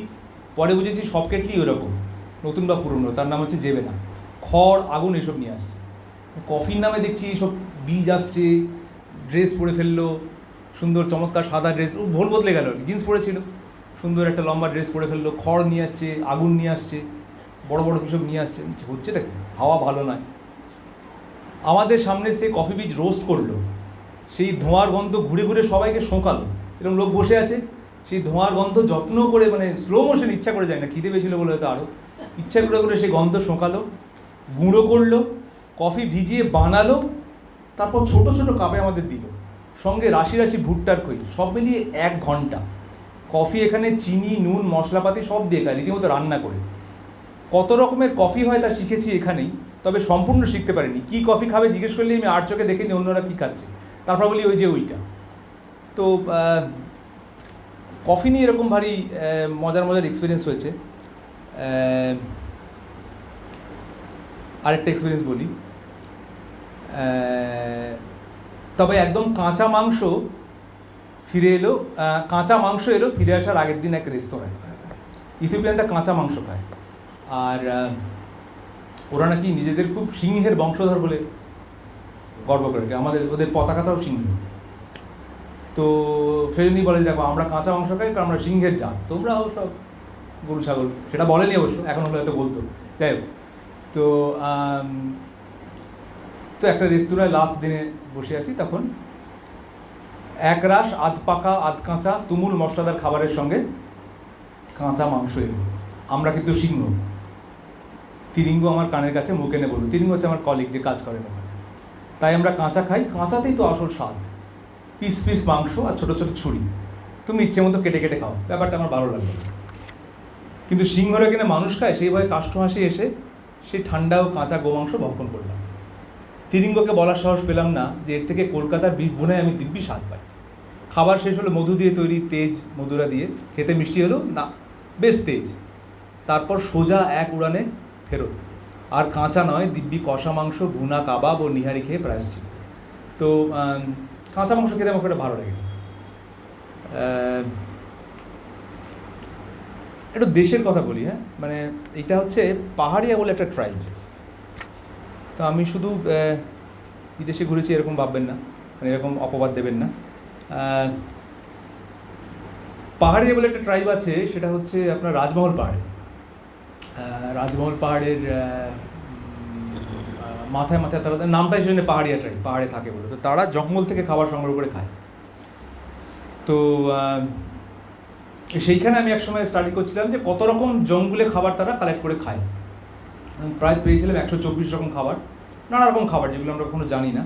পরে বুঝেছি সব কেটলি ওরকম, নতুন বা পুরনো, তার নাম হচ্ছে জেবেনা, খড়, আগুন এসব নিয়ে আসছে। কফির নামে দেখছি সব বীজ আসছে, ড্রেস পরে ফেললো, সুন্দর চমৎকার সাদা ড্রেস, ও ভোল বদলে গেল, জিন্স পরেছিল, সুন্দর একটা লম্বা ড্রেস পরে ফেললো, খড় নিয়ে আসছে, আগুন নিয়ে আসছে, বড় বড় কিসব নিয়ে আসছে। হচ্ছে দেখো, হাওয়া ভালো নয়। আমাদের সামনে সে কফি বীজ রোস্ট করলো, সেই ধোঁয়ার গন্ধ ঘুরে ঘুরে সবাইকে শোঁকালো। এরকম লোক বসে আছে, সেই ধোঁয়ার গন্ধ যত্ন করে, মানে স্লো মোশন, ইচ্ছা করে যায় না, খিদে পেয়েছিল বলে হয়তো আরও ইচ্ছা করে করে সেই গন্ধ শোঁকালো, গুঁড়ো করলো, কফি ভিজিয়ে বানালো, তারপর ছোট ছোট কাপে আমাদের দিল, সঙ্গে রাশি রাশি ভুট্টার খই, সব মিলিয়ে 1 ঘন্টা। কফি এখানে চিনি, নুন, মশলাপাতি সব দিয়ে খায়, রীতিমতো রান্না করে। কত রকমের কফি হয় তা শিখেছি এখানেই, তবে সম্পূর্ণ শিখতে পারিনি। কী কফি খাবে জিজ্ঞেস করলে আমি আর চোখে দেখে নিই অন্যরা কী খাচ্ছে, তারপর বলি ওই যে ওইটা। তো কফি নিয়ে এরকম ভারী মজার মজার এক্সপিরিয়েন্স হয়েছে। আরেকটা এক্সপিরিয়েন্স বলি, তবে একদম কাঁচা মাংস ফিরে এলো, কাঁচা মাংস এলো ফিরে আসার আগের দিন এক রেস্তোরাঁয়। ইথিওপিয়ানটা কাঁচা মাংস খায়, আর ওরা নাকি নিজেদের খুব সিংহের বংশধর বলে গর্ব করে, আমাদের ওদের পতাকাটাও সিংহ। তো ফেরেনি বলে, দেখো আমরা কাঁচা মাংস খাই কারণ আমরা সিংহের জাত, তোমরাও সব গরু ছাগল। সেটা বলেনি অবশ্য, এখন হলে হয়তো বলতো। যাই হোক, তো তো একটা রেস্তোরাঁয় লাস্ট দিনে বসে আছি, তখন এক রাশ আধ পাকা আধ কাঁচা তুমুল মশলাদার খাবারের সঙ্গে কাঁচা মাংস এলো। আমরা কিন্তু সিংহ। তিরিঙ্গ আমার কানের কাছে মুখ এনে বলল, তিরিঙ্গ হচ্ছে আমার কলিগ যে কাজ করেন ওখানে, তাই আমরা কাঁচা খাই, কাঁচাতেই তো আসল স্বাদ। পিস পিস মাংস আর ছোটো ছোটো ছুরি, তুমি ইচ্ছে মতো কেটে কেটে খাও, ব্যাপারটা আমার ভালো লাগলো। কিন্তু সিংহরা কিনা মানুষ খায়, সেইভাবে কাষ্ঠ হাসি এসে সেই ঠান্ডা ও কাঁচা গোমাংস ভক্ষণ করলাম। তিরিঙ্গকে বলার সাহস পেলাম না যে এর থেকে কলকাতার বিফ ভুনায় আমি দিব্যি স্বাদ পাই। খাবার শেষ হলো মধু দিয়ে তৈরি তেজ মধুরা দিয়ে, খেতে মিষ্টি হলো না, বেশ তেজ। তারপর সোজা এক উড়ানে ফেরত, আর কাঁচা নয়, দিব্যি কষা মাংস, ভুনা, কাবাব ও নিহারি খেয়ে প্রায়শ্চিত্ত। তো কাঁচা মাংস খেতে আমার একটা ভালো লাগে। একটু দেশের কথা বলি। হ্যাঁ, মানে এটা হচ্ছে পাহাড়িয়া বলে একটা ট্রাইব। তো আমি শুধু বিদেশে ঘুরেছি এরকম ভাববেন না, মানে এরকম অপবাদ দেবেন না। পাহাড়িয়া বলে একটা ট্রাইব আছে, সেটা হচ্ছে আপনার রাজমহল পাহাড়ে। রাজমহল পাহাড়ের মাথায় মাথায় তারা, নামটাই সেজন্য পাহাড়িয়া ট্রাইব, পাহাড়ে থাকে বলে। তো তারা জঙ্গল থেকে খাবার সংগ্রহ করে খায়। তো সেইখানে আমি একসময় স্টাডি করছিলাম যে কত রকম জঙ্গলে খাবার তারা কালেক্ট করে খায়। আমি প্রায় পেয়েছিলাম 124 রকম খাবার, নানা রকম খাবার যেগুলো আমরা কখনো জানি না।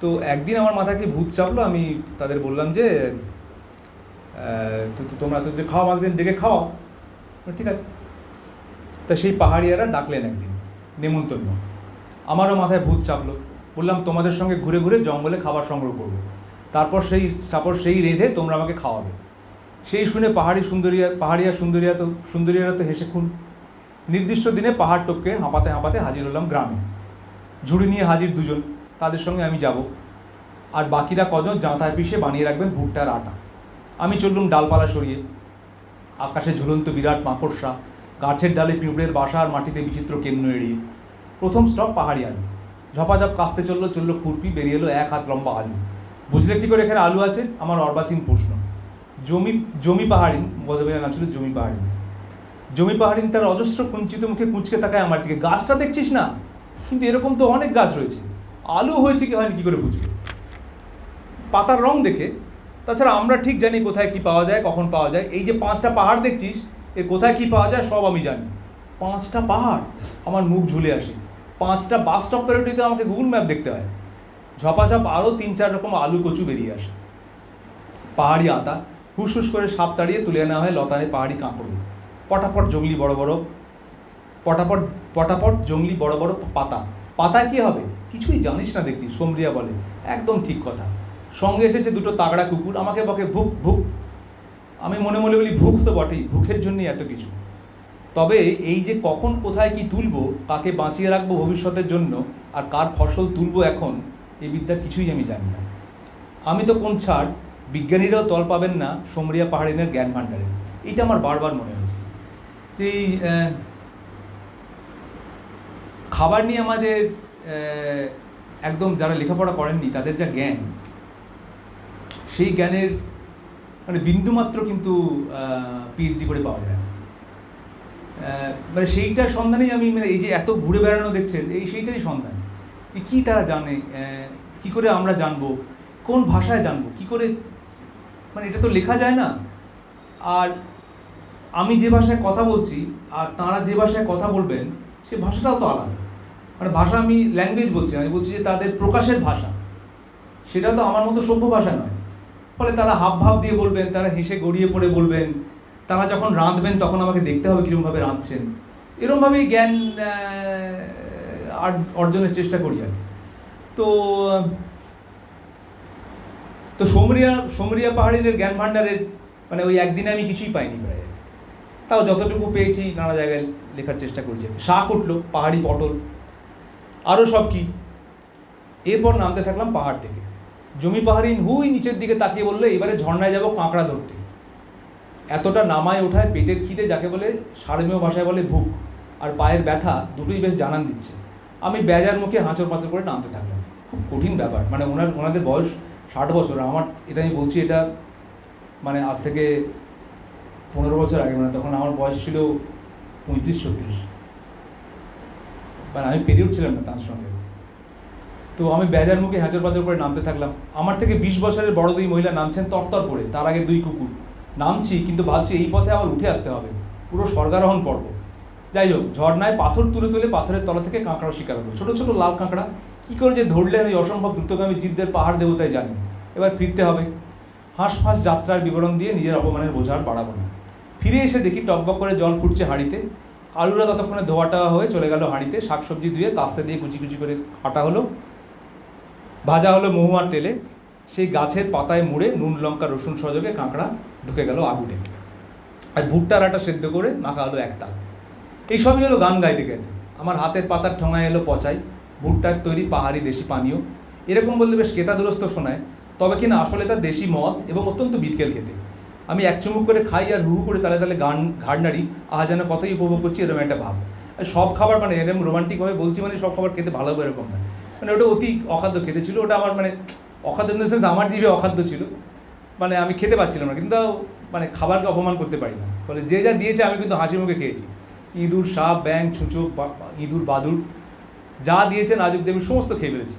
তো একদিন আমার মাথায় কি ভূত চাপলো, আমি তাদের বললাম যে তোমরা তো খাওয়া একদিন দেখে খাওয়া, ঠিক আছে। তা সেই পাহাড়িয়ারা ডাকলেন একদিন নেমন্তন্ন, আমারও মাথায় ভূত চাপলো। বললাম তোমাদের সঙ্গে ঘুরে ঘুরে জঙ্গলে খাবার সংগ্রহ করবো, তারপর সেই রেঁধে তোমরা আমাকে খাওয়াবে। সেই শুনে সুন্দরীরা তো হেসে খুন। নির্দিষ্ট দিনে পাহাড় টপকে হাঁপাতে হাঁপাতে হাজির হলাম গ্রামে। ঝুড়ি নিয়ে হাজির দুজন, তাদের সঙ্গে আমি যাব, আর বাকিরা কজন জাঁতায় পিষে বানিয়ে রাখবেন ভুট্টার আটা। আমি চললুম ডালপালা সরিয়ে, আকাশে ঝুলন্ত বিরাট মাকড়সা, গাছের ডালে পিঁপড়ের বাসা, আর মাটিতে বিচিত্র কেন্ন এড়িয়ে। প্রথম স্টপ পাহাড়ি আলু। ঝপাঝপ কাস্তে চললো খুরপি, বেরিয়ে এলো 1 হাত লম্বা আলু। বুঝলে কী করে এখানে আলু আছে? আমার অর্বাচীন প্রশ্ন। জমি পাহাড়িন, বদবের নাম ছিল জমি পাহাড়িন। জমি পাহাড়িন তার অজস্র কুঞ্চিত মুখে কুঁচকে তাকায় আমার দিকে। গাছটা দেখছিস না? কিন্তু এরকম তো অনেক গাছ রয়েছে, আলু হয়েছে কি হয়নি কী করে বুঝবে? পাতার রং দেখে। তাছাড়া আমরা ঠিক জানি কোথায় কি পাওয়া যায়, কখন পাওয়া যায়। এই যে 5টা পাহাড় দেখছিস, এর কোথায় কি পাওয়া যায় সব আমি জানি। 5টা পাহাড়, আমার মুখ ঝুলে আসে। 5টা বাস স্টপ পেরোটিতে আমাকে গুগল ম্যাপ দেখতে হয়। ঝপাঝপ আরও 3-4 রকম আলু কচু বেরিয়ে আসে। পাহাড়ি আতা, হুস করে সাপ তাড়িয়ে তুলে আনা হয় লতানে পাহাড়ি কাঁকড়। পটাপট জঙ্গলি বড় বড় পাতা। পাতায় কী হবে? কিছুই জানিস না দেখছি, সমরিয়া বলে। একদম ঠিক কথা। সঙ্গে এসেছে 2টো তাগড়া কুকুর, আমাকে বকে ভুক ভুক। আমি মনে মনে বলি ভুক তো বটেই, ভুকের জন্যই এত কিছু। তবে এই যে কখন কোথায় কি তুলবো, কাকে বাঁচিয়ে রাখবো ভবিষ্যতের জন্য, আর কার ফসল তুলবো এখন, এই বিদ্যার কিছুই আমি জানি না। আমি তো কোন ছাড়, বিজ্ঞানীরাও তল পাবেন না সমরিয়া পাহাড়িনের জ্ঞান ভাণ্ডারে। এটা আমার বারবার মনে হয়েছে যে এই খাবার নিয়ে আমাদের একদম যারা লেখাপড়া করেননি তাদের যা জ্ঞান, সেই জ্ঞানের মানে বিন্দুমাত্র কিন্তু পিএইচডি করে পাওয়া যায়। মানে সেইটার সন্ধানেই আমি, মানে এই যে এত ঘুরে বেড়ানো দেখছেন, সেইটারই সন্ধান। কি তারা জানে, কি করে আমরা জানবো, কোন ভাষায় জানবো, কি করে, মানে এটা তো লেখা যায় না। আর আমি যে ভাষায় কথা বলছি আর তাঁরা যে ভাষায় কথা বলবেন, সে ভাষাটাও তো আলাদা। মানে ভাষা, আমি ল্যাঙ্গুয়েজ বলছি না, আমি বলছি যে তাদের প্রকাশের ভাষা, সেটা তো আমার মতো সভ্য ভাষা নয়। ফলে তারা হাব ভাব দিয়ে বলবেন, তারা হেসে গড়িয়ে পড়ে বলবেন, তারা যখন রাঁধবেন তখন আমাকে দেখতে হবে কীরকমভাবে রাঁধছেন। এরকমভাবেই জ্ঞান অর্জনের চেষ্টা করি আর কি। তো সমরিয়া পাহাড়িদের জ্ঞান ভাণ্ডারের মানে ওই একদিনে আমি কিছুই পাইনি প্রায়। তাও যতটুকু পেয়েছি নানা জায়গায় লেখার চেষ্টা করেছি। শাক উঠলো, পাহাড়ি পটল, আরও সব কি। এরপর নামতে থাকলাম পাহাড় থেকে। জমি পাহাড়িন হুই নিচের দিকে তাকিয়ে বললো, এবারে ঝর্ণায় যাব কাঁকড়া ধরতে। এতটা নামায় ওঠায় পেটের খিদে, যাকে বলে সারমেয় ভাষায় বলে ভুক, আর পায়ের ব্যথা, দুটোই বেশ জানান দিচ্ছে। আমি বেজার মুখে হাঁচড় পাঁচড় করে নামতে থাকলাম। খুব কঠিন ব্যাপার। মানে ওনাদের বয়স 60 বছর, আমার এটা আমি বলছি, এটা মানে আজ থেকে 15 বছর আগে, মানে তখন আমার বয়স ছিল 35-36, মানে আমি পেরে উঠছিলাম না তার সঙ্গে। তো আমি বেজার মুখে হাঁচড় পাঁচড় করে নামতে থাকলাম। আমার থেকে 20 বছরের বড় 2 মহিলা নামছেন তরতর করে, তার আগে 2 কুকুর। নামছি, কিন্তু ভাবছি এই পথে আবার উঠে আসতে হবে, পুরো স্বর্গারোহণ পর্ব। যাই হোক, ঝর্ণায় পাথর তুলে পাথরের তলা থেকে কাঁকড়া শিকার হলো। ছোটো ছোটো লাল কাঁকড়া। কী করে যে ধরলেন ওই অসম্ভব দ্রুতগামী জিদ্দের পাহাড় দেবতাই জানেন। এবার ফিরতে হবে। হাঁস যাত্রার বিবরণ দিয়ে নিজের অপমানের বোঝা আর বাড়াবো না। ফিরে এসে দেখি টকবক করে জল ফুটছে হাঁড়িতে। আলুরা ততক্ষণে ধোয়াটা হয়ে চলে গেল হাঁড়িতে। শাকসবজি ধুয়ে কাস্তে দিয়ে কুচি কুচি করে কাটা হলো, ভাজা হলো মহুয়ার তেলে। সেই গাছের পাতায় মুড়ে নুন লঙ্কা রসুন সহযোগে কাঁকড়া ঢুকে গেল আগুনে। আর ভুট্টার আটা সেদ্ধ করে মাখা হলো এক তাল। এইসবই হলো গান গাইতে গাইতে। আমার হাতের পাতার ঠোঙায় এলো পচাই, ভুট্টার তৈরি পাহাড়ি দেশি পানীয়। এরকম বললে বেশ কেতাদুরস্ত শোনায়, তবে কিনা আসলে তার দেশি মদ এবং অত্যন্ত বিটকেল খেতে। আমি এক চুমুক করে খাই আর হু করে তালে তালে ঘাড় নাড়ি, আহা যেন কতই উপভোগ করছি এরকম একটা ভাব। আর সব খাবার, মানে এরকম রোমান্টিকভাবে বলছি, মানে সব খাবার খেতে ভালো হবে এরকম না। মানে ওটা অতি অখাদ্য খেতে ছিল। ওটা আমার মানে অখাদ্য ইন দ্য সেন্স আমার জিভে অখাদ্য ছিল। মানে আমি খেতে পারছিলাম না, কিন্তু মানে খাবারকে অপমান করতে পারি না। ফলে যে যা দিয়েছে আমি কিন্তু হাসি মুখে খেয়েছি। ইঁদুর, সাপ, ব্যাং, ছুঁচো, ইঁদুর, বাদুড়, যা দিয়েছেন আজ অব্দি আমি সমস্ত খেয়ে ফেলেছি।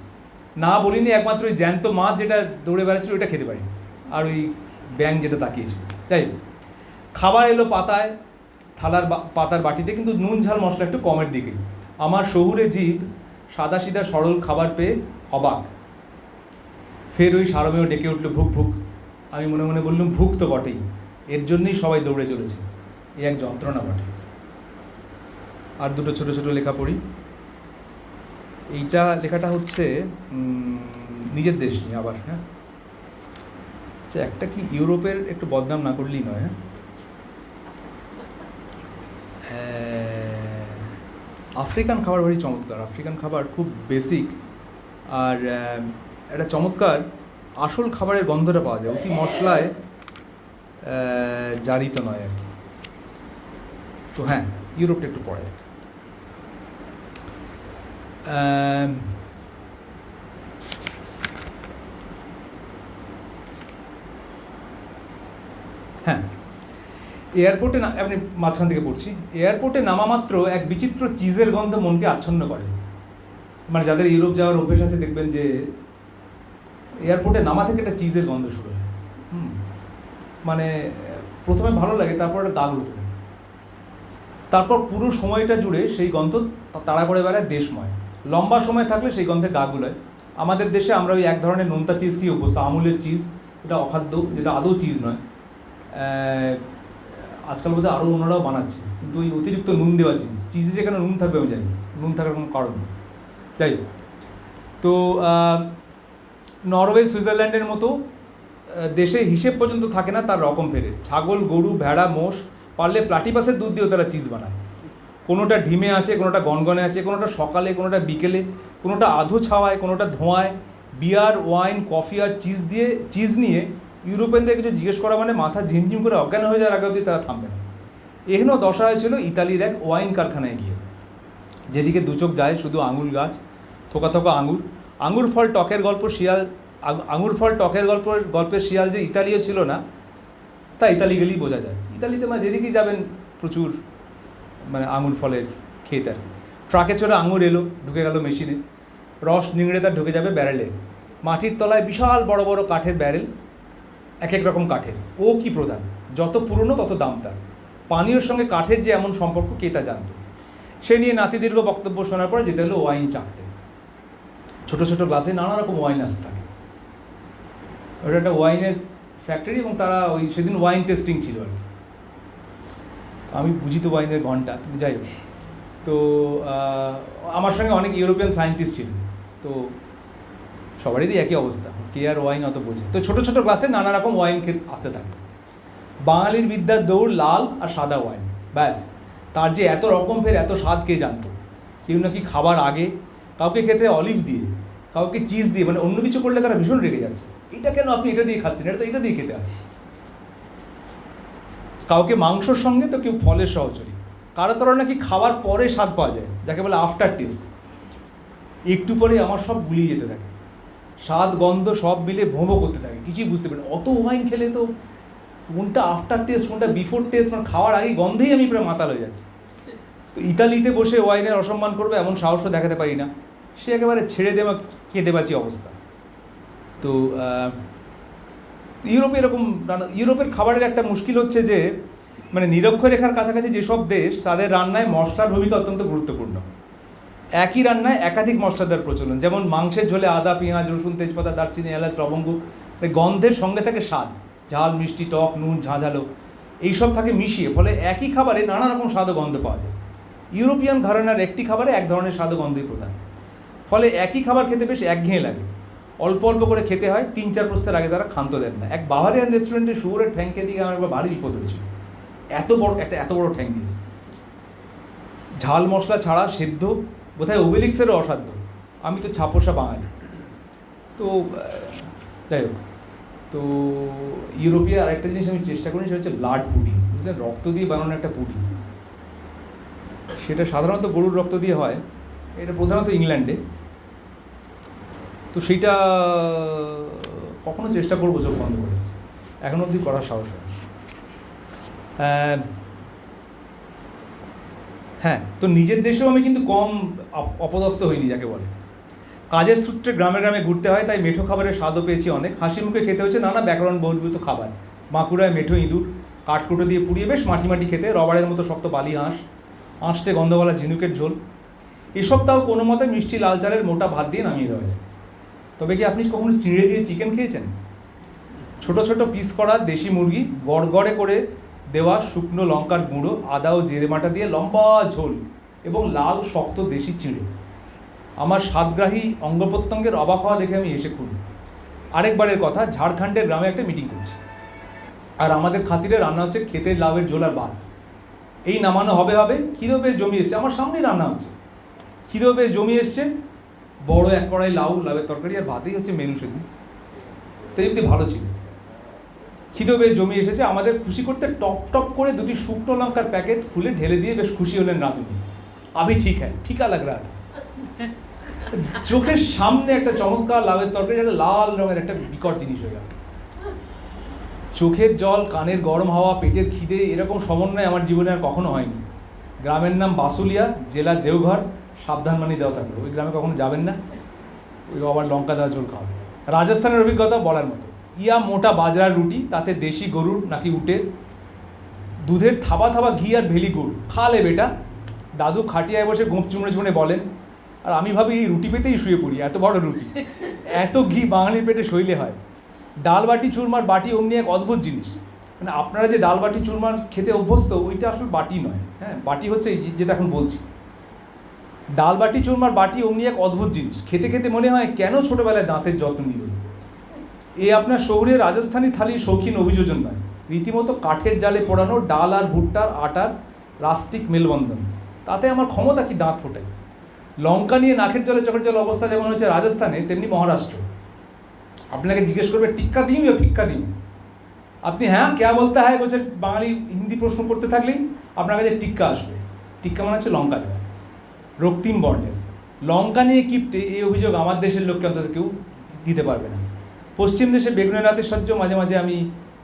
না বলিনি একমাত্র ওই জ্যান্ত মাছ যেটা দৌড়ে বেড়াচ্ছিল ওইটা খেতে পারি। আর ওই ব্যাঙ যেটা তাকিয়েছিল। যাই হোক, খাবার এলো পাতায়, পাতার বাটিতে, কিন্তু নুন ঝাল মশলা একটু কমের দিকে। আমার শহুরে জীব সাদা সিধা সরল খাবার পেয়ে অবাক। ফের ওই সারমেয় ডেকে উঠল ভুক ভুক। আমি মনে মনে বললুম, ভুক তো বটেই, এর জন্যই সবাই দৌড়ে চলেছে, এ এক যন্ত্রণা বটে। আর দুটো ছোট ছোট লেখা পড়ি। এইটা লেখাটা হচ্ছে নিজের দেশ নিয়ে আবার। হ্যাঁ, আচ্ছা, একটা কি ইউরোপের একটু বদনাম না করলেই নয়। হ্যাঁ, আফ্রিকান খাবার ভারী চমৎকার। আফ্রিকান খাবার খুব বেসিক, আর একটা চমৎকার আসল খাবারের গন্ধটা পাওয়া যায়, অতি মশলায় জারিত নয় আর কি। তো হ্যাঁ, ইউরোপটা একটু পড়ে। হ্যাঁ, এয়ারপোর্টে আপনি মাঝখান থেকে পড়ছি। এয়ারপোর্টে নামা মাত্র এক বিচিত্র চিজের গন্ধ মনকে আচ্ছন্ন করে। মানে যাদের ইউরোপ যাওয়ার অভ্যেস আছে দেখবেন যে এয়ারপোর্টে নামা থেকে একটা চিজের গন্ধ শুরু হয়। মানে প্রথমে ভালো লাগে, তারপর একটা দাগ উঠতে থাকে, তারপর পুরো সময়টা জুড়ে সেই গন্ধ তাড়া করে বেড়ায় দেশময়। লম্বা সময় থাকলে সেই গন্ধে গা গুলায়। আমাদের দেশে আমরা ওই এক ধরনের নোনতা চিজ কি অভ্যস্ত, আমুলের চিজ, এটা অখাদ্য, যেটা আদৌ চিজ নয়। আজকাল বোধহয় আরও অন্যরাও বানাচ্ছে, কিন্তু ওই অতিরিক্ত নুন দেওয়া চিজে যেখানে নুন থাকবে আমি জানি, নুন থাকার কোনো কারণ নেই। যাই হোক, তো নরওয়ে সুইজারল্যান্ডের মতো দেশে হিসেব পর্যন্ত থাকে না তার রকম ফেরে। ছাগল, গরু, ভেড়া, মোষ পারলে প্লাটিপাসের দুধ দিয়েও তারা চিজ বানায়। কোনোটা ঢিমে আছে, কোনোটা গনগনে আছে, কোনোটা সকালে, কোনোটা বিকেলে, কোনোটা আধো ছাওয়ায়, কোনোটা ধোঁয়ায়। বিয়ার, ওয়াইন, কফি আর চিজ নিয়ে ইউরোপিয়ানদের কিছু জিজ্ঞেস করা মানে মাথা ঝিমঝিম করে অজ্ঞান হয়ে যাওয়ার আগে অবধি তারা থামবে না। এহেন দশা হয়েছিল ইতালির এক ওয়াইন কারখানায় গিয়ে। যেদিকে দু চোখ যায় শুধু আঙুর গাছ, থোকা থোকা আঙুর। আঙুর ফল টকের গল্পের শিয়াল যে ইতালিও ছিল না, তা ইতালি গেলেই বোঝা যায়। ইতালিতে মানে যেদিকেই যাবেন প্রচুর মানে আঙুর ফলের ক্ষেত আর কি। ট্রাকে চড়ে আঙুর এলো, ঢুকে গেল মেশিনে, রস নিংড়ে তার ঢুকে যাবে ব্যারেলে। মাটির তলায় বিশাল বড় বড় কাঠের ব্যারেল, এক এক রকম কাঠের। ও কি প্রধান, যত পুরনো তত দাম তার। পানীয়র সঙ্গে কাঠের যে এমন সম্পর্ক কে তা জানত। সে নিয়ে নাতিদীর্ঘ বক্তব্য শোনার পর যেতে হলো ওয়াইন চাখতে। ছোটো ছোটো গ্লাসে নানা রকম ওয়াইন আসতে থাকে। ওটা একটা ওয়াইনের ফ্যাক্টরি, এবং তারা ওই সেদিন ওয়াইন টেস্টিং ছিল আর কি। আমি বুঝি তো ওয়াইনের ঘন্টা, কিন্তু যাই হোক। তো আমার সঙ্গে অনেক ইউরোপিয়ান সায়েন্টিস্ট ছিলেন, তো সবারই একই অবস্থা, কে আর ওয়াইন অত বোঝে। তো ছোটো ছোটো গ্লাসে নানা রকম ওয়াইন আসতে থাকে। বাঙালির বিদ্যার দৌড় লাল আর সাদা ওয়াইন, ব্যাস। তার যে এত রকম ফের এত স্বাদ কে জানতো। কেউ নাকি খাবার আগে, কাউকে খেতে অলিভ দিয়ে, কাউকে চিজ দিয়ে, মানে অন্য কিছু করলে তারা ভীষণ রেগে যাচ্ছে, এটা কেন আপনি এটা দিয়ে খাচ্ছেন, এটা তো এটা দিয়ে খেতে আছে। কাউকে মাংসর সঙ্গে, তো কেউ ফলের সহচরী। কারো কারো নাকি খাওয়ার পরে স্বাদ পাওয়া যায়, যাকে বলে আফটার টেস্ট। একটু পরে আমার সব গুলিয়ে যেতে থাকে, স্বাদ গন্ধ সব মিলে ভোঁ করতে থাকে, কিছুই বুঝতে পারি। অত ওয়াইন খেলে তো কোনটা আফটার টেস্ট, কোনটা বিফোর টেস্ট, মানে খাওয়ার আগে গন্ধেই আমি প্রায় মাতাল হয়ে যাচ্ছি। তো ইতালিতে বসে ওয়াইনের অসম্মান করবে এমন সাহসও দেখাতে পারি না, সে একেবারে ছেড়ে দেওয়া কেঁদে বাঁচি অবস্থা। তো ইউরোপের খাবারের একটা মুশকিল হচ্ছে যে মানে নিরক্ষরেখার কাছাকাছি যেসব দেশ, তাদের রান্নায় মশলার ভূমিকা অত্যন্ত গুরুত্বপূর্ণ। একই রান্নায় একাধিক মশলাদার প্রচলন, যেমন মাংসের ঝোলে আদা, পেঁয়াজ, রসুন, তেজপাতা, দারচিনি, এলাচ, লবঙ্গ, গন্ধের সঙ্গে থাকে স্বাদ, ঝাল, মিষ্টি, টক, নুন, ঝাঁঝালো, এইসব থাকে মিশিয়ে, ফলে একই খাবারে নানা রকম স্বাদ ও গন্ধ পাওয়া যায়। ইউরোপিয়ান ঘরানার একটি খাবারে এক ধরনের স্বাদ ও গন্ধই প্রধান, ফলে একই খাবার খেতে বেশ একঘেয়ে লাগে। অল্প অল্প করে খেতে হয়, 3-4 প্রস্তের আগে তারা ক্ষান্ত দেন না। এক বাভারিয়ান রেস্টুরেন্টে শুয়োরের ঠ্যাং খেয়ে দিয়ে আমার একবার ভারী বিপদ হয়েছিল। এত বড় ঠ্যাং দিয়েছে, ঝাল মশলা ছাড়া, সেদ্ধ, বোধহয় ওবেলিক্সেরও অসাধ্য। আমি তো ছাপোষা বাঙালি। তো যাই হোক, তো ইউরোপীয় আরেকটা জিনিস আমি চেষ্টা করি, সেটা হচ্ছে ব্লাড পুডিং, বুঝলেন, রক্ত দিয়ে বানানো একটা পুডিং। সেটা সাধারণত গরুর রক্ত দিয়ে হয়, এটা প্রধানত ইংল্যান্ডে। তো সেইটা কখনো চেষ্টা করবো চোখ বন্ধ করে, এখন অবধি করার সাহস হয়। হ্যাঁ, তো নিজের দেশেও আমি কিন্তু কম অপদস্থ হইনি, যাকে বলে। কাজের সূত্রে গ্রামে গ্রামে ঘুরতে হয়, তাই মেঠো খাবারের স্বাদও পেয়েছি অনেক। হাসি মুখে খেতে হয়েছে নানা ব্যাকরণ বহির্ভূত খাবার, বাঁকুড়ায় মেঠো ইঁদুর, কাঠকুটো দিয়ে পুড়িয়ে বেশ মাটি মাটি খেতে, রবারের মতো শক্ত বালি হাঁস, আঁশটে গন্ধওয়ালা ঝিনুকের ঝোল, এসব তাও কোনো মতে মিষ্টি লাল চালের মোটা ভাত দিয়ে নামিয়ে দেওয়া যায়। তবে কি আপনি কখনো চিঁড়ে দিয়ে চিকেন খেয়েছেন? ছোট ছোট পিস করা দেশি মুরগি, গড়গড়ে করে দেওয়া শুকনো লঙ্কার গুঁড়ো, আদা ও জিরে বাটা দিয়ে লম্বা ঝোল এবং লাল শক্ত দেশি চিঁড়ে। আমার স্বাদগ্রাহী অঙ্গ প্রত্যঙ্গের অবাক হওয়া দেখে আমি এসে খুলি। আরেকবারের কথা, ঝাড়খণ্ডের গ্রামে একটা মিটিং করছি, আর আমাদের খাতিরে রান্না হচ্ছে ক্ষেতের লাউয়ের ঝোল আর ভাত। এই নামানো হবে হবে, খিদেও বেশ জমি এসছে, আমার সামনেই রান্না হচ্ছে, খিদেও বেশ জমি এসছে, বড় এক কড়াই লাউয়ের তরকারি আর ভাতেই হচ্ছে মেনু সেদিন। তাই এমনি ভালো ছিল, খিদেও বেশ জমি এসেছে। আমাদের খুশি করতে টপ টপ করে দুটি শুকনো লঙ্কার প্যাকেট খুলে ঢেলে দিয়ে বেশ খুশি হলেন রাঁধুনি। আমি ঠিক হ্যাঁ, ফিকা লাগ রা থা। চোখের সামনে একটা চমৎকার লাউয়ের তরকারি, একটা লাল রঙের একটা বিকট জিনিস হয়ে গেল। চোখের জল, কানের গরম হাওয়া, পেটের খিদে, এরকম সমন্বয় আমার জীবনে আর কখনো হয়নি। গ্রামের নাম বাসুলিয়া, জেলা দেওঘর। সাবধানবাণী দেওয়া থাকলো, ওই গ্রামে কখনো যাবেন না, ওই আবার লঙ্কা দেওয়া ঝোল খাওয়া। রাজস্থানের অভিজ্ঞতা বলার মতো। ইয়া মোটা বাজরার রুটি, তাতে দেশি গরুর নাকি উটের দুধের থাবা থাবা ঘি আর ভেলি গুড়। খালে বেটা, দাদু খাটিয়ায় বসে গোঁপ চুমড়ে চুমড়ে বলেন, আর আমি ভাবি এই রুটি পেতেই শুয়ে পড়ি, এত বড় রুটি, এত ঘি বাঙালির পেটে সইলে হয়। ডাল বাটি চুরমার বাটি অমনি এক অদ্ভুত জিনিস। মানে আপনারা যে ডাল বাটি চুরমার খেতে অভ্যস্ত, ওইটা আসলে বাটি নয়, হ্যাঁ, বাটি হচ্ছে যেটা এখন বলছি। ডাল বাটি চুরমার বাটি অমনি এক অদ্ভুত জিনিস, খেতে খেতে মনে হয় কেন ছোটোবেলায় দাঁতের যত্ন নিল। এ আপনার শহরের রাজস্থানী থালির শৌখিন অভিযোজন নয়, রীতিমতো কাঠের জালে পোড়ানো ডাল আর ভুট্টার আটার রাস্টিক মেলবন্ধন। তাতে আমার ক্ষমতা কি দাঁত ফোটাই। লঙ্কা নিয়ে নাকের জলে চোখের জলে অবস্থা যেমন হচ্ছে রাজস্থানে, তেমনি মহারাষ্ট্র। আপনাকে জিজ্ঞেস করবে টিক্কা দিই বা ফিক্কা দিই, আপনি হ্যাঁ ক্যা বলতে হয় বলছে বাঙালি হিন্দি প্রশ্ন করতে থাকলেই আপনার কাছে টিক্কা আসবে। টিক্কা মানে হচ্ছে লঙ্কা দেওয়া, রক্তিম বর্ণের। লঙ্কা নিয়ে কিপটে, এই অভিযোগ আমার দেশের লোককে অন্তত কেউ দিতে পারবে না। পশ্চিম দেশে বেগুনের রাতের সহ্য, মাঝে মাঝে আমি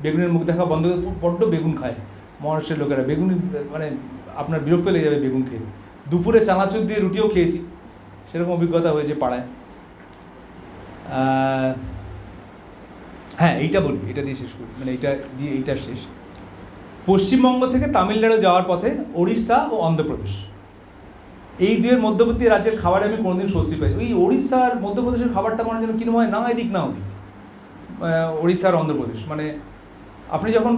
বেগুনের মুখ দেখা বন্ধ, বড্ড বেগুন খায় মহারাষ্ট্রের লোকেরা। বেগুন মানে আপনার বিরক্ত লেগে যাবে বেগুন খেয়ে। দুপুরে চানাচুর দিয়ে রুটিও খেয়েছি, সেরকম অভিজ্ঞতা হয়েছে পাড়ায়। হ্যাঁ, এইটা বলি, এটা দিয়ে শেষ করি, মানে এইটা শেষ। পশ্চিমবঙ্গ থেকে তামিলনাড়ু যাওয়ার পথে ওড়িশা ও অন্ধ্রপ্রদেশ, এই দুয়ের মধ্যবর্তী রাজ্যের খাবারে আমি কোনোদিন স্বস্তি পাই। ওই ওড়িশা আর মধ্যপ্রদেশের খাবারটা মনে যেন কিরকম হয়, না এদিক না ওদিক। ওড়িশা আর অন্ধ্রপ্রদেশ, মানে আপনি যখন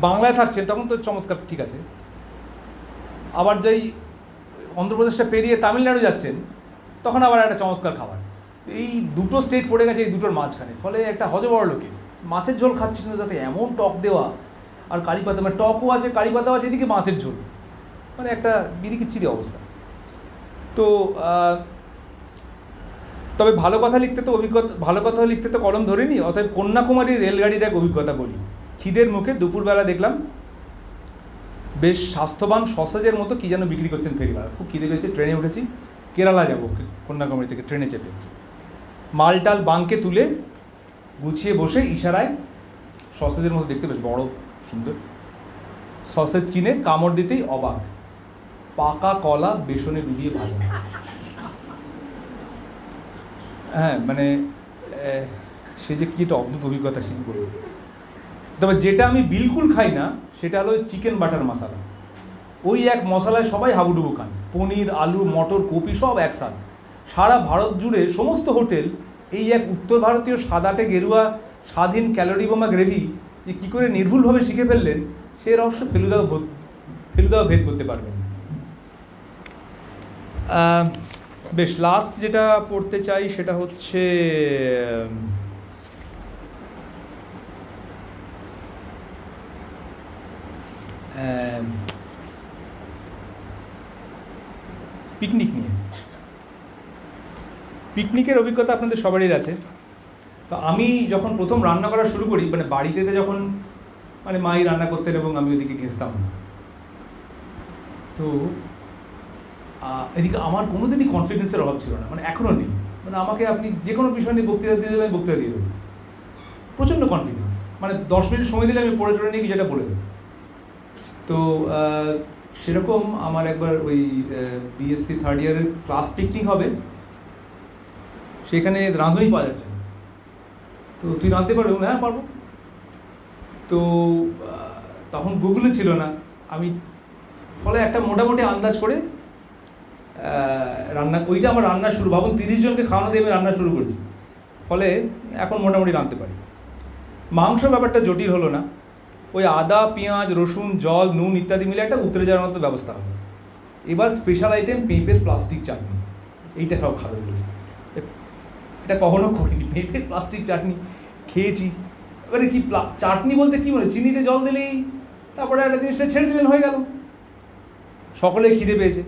বাংলায় থাকছেন তখন তো চমৎকার, ঠিক আছে, আবার যাই অন্ধ্রপ্রদেশটা পেরিয়ে তামিলনাড়ু যাচ্ছেন তখন আবার একটা চমৎকার খাবার। এই দুটো স্টেট পড়ে গেছে এই দুটোর মাঝখানে, ফলে একটা হজবরল কেস। মাছের ঝোল খাচ্ছি কিন্তু তাতে এমন টক দেওয়া, আর কারি পাতা, মানে টকও আছে কারি পাতাও আছে, এদিকে মাছের ঝোল, মানে একটা বিদিকিচ্ছিরি অবস্থা। তো তবে ভালো কথা লিখতে তো কলম ধরিনি, অতএব কন্যাকুমারীর রেলগাড়ির এক অভিজ্ঞতা বলি। খিদের মুখে দুপুরবেলা দেখলাম বেশ স্বাস্থ্যবান সসেজের মতো কী যেন বিক্রি করছেন ফেরিওয়ালা। খুব খিদে পেয়েছে, ট্রেনে উঠেছি, কেরালা যাব কন্যাকুমারী থেকে ট্রেনে চেপে। মালটাল বাঙ্কে তুলে গুছিয়ে বসে ইশারায় সসেজের মতো দেখতে বেশ বড় সুন্দর সসেজ কিনে কামড় দিতেই অবাক, পাকা কলা বেসনে ডুবিয়ে ভাজা। হ্যাঁ, মানে সে যে কি একটা অদ্ভুত অভিজ্ঞতা শুরু করবে। তবে যেটা আমি বিলকুল খাই না সেটা হলো চিকেন বাটার মশলা। ওই এক মশলায় সবাই হাবুডুবু খান, পনির, আলু, মটর, কপি সব একসাথে। সারা ভারত জুড়ে সমস্ত হোটেল এই এক উত্তর ভারতীয় সাদাটে গেরুয়া স্বাধীন ক্যালোরি বোমা গ্রেভি যে কী করে নির্ভুলভাবে শিখে ফেললেন, সে রহস্য ফেলুদাও ভেদ করতে পারবেন। বেশ, লাস্ট যেটা পড়তে চাই সেটা হচ্ছে পিকনিক নিয়ে। পিকনিকের অভিজ্ঞতা আপনাদের সবারই আছে। তো আমি যখন প্রথম রান্না করা শুরু করি, মানে বাড়িতে যখন মানে মাই রান্না করতেন এবং আমি ওদিকে ঘেঁচতাম, তো এদিকে আমার কোনোদিনই কনফিডেন্সের অভাব ছিল না, মানে এখনও নেই। মানে আমাকে আপনি যে কোনো বিষয় নিয়ে বক্তৃতা দিয়ে দেবেন, বক্তৃতা দিয়ে দেবেন, প্রচণ্ড কনফিডেন্স। মানে 10 মিনিট সময় দিলে আমি পড়ে নিয়ে যেটা বলে দেবো। তো সেরকম আমার একবার ওই বিএসসি থার্ড ইয়ারের ক্লাস পিকনিক হবে, সেখানে রাঁধুনি পাওয়া যাচ্ছে না। তো তো তুই রাঁধতে পারবি? হ্যাঁ পারবো। তো তখন গুগলে ছিল না, আমি ফলে একটা মোটামুটি আন্দাজ করে রান্না, ওইটা আমার রান্না শুরু, ভাবুন 30 জনকে খাওয়ানো দিয়ে আমি রান্না শুরু করেছি, ফলে এখন মোটামুটি রাঁধতে পারি। মাংস ব্যাপারটা জটিল হলো না, ওই আদা পেঁয়াজ রসুন জল নুন ইত্যাদি মিলে একটা উতরে যাওয়ার মতো ব্যবস্থা হলো। এবার স্পেশাল আইটেম পেঁপের প্লাস্টিক চাটনি, এইটা সব খাবে বলেছে, এটা কখনো করিনি। পেঁপের প্লাস্টিক চাটনি খেয়েছি, এবারে কি চাটনি বলতে কী মনে, চিনিতে জল দিলেই তারপরে একটা জিনিসটা ছেড়ে দিলেন, হয়ে গেল। সকলেই খিদে পেয়েছে,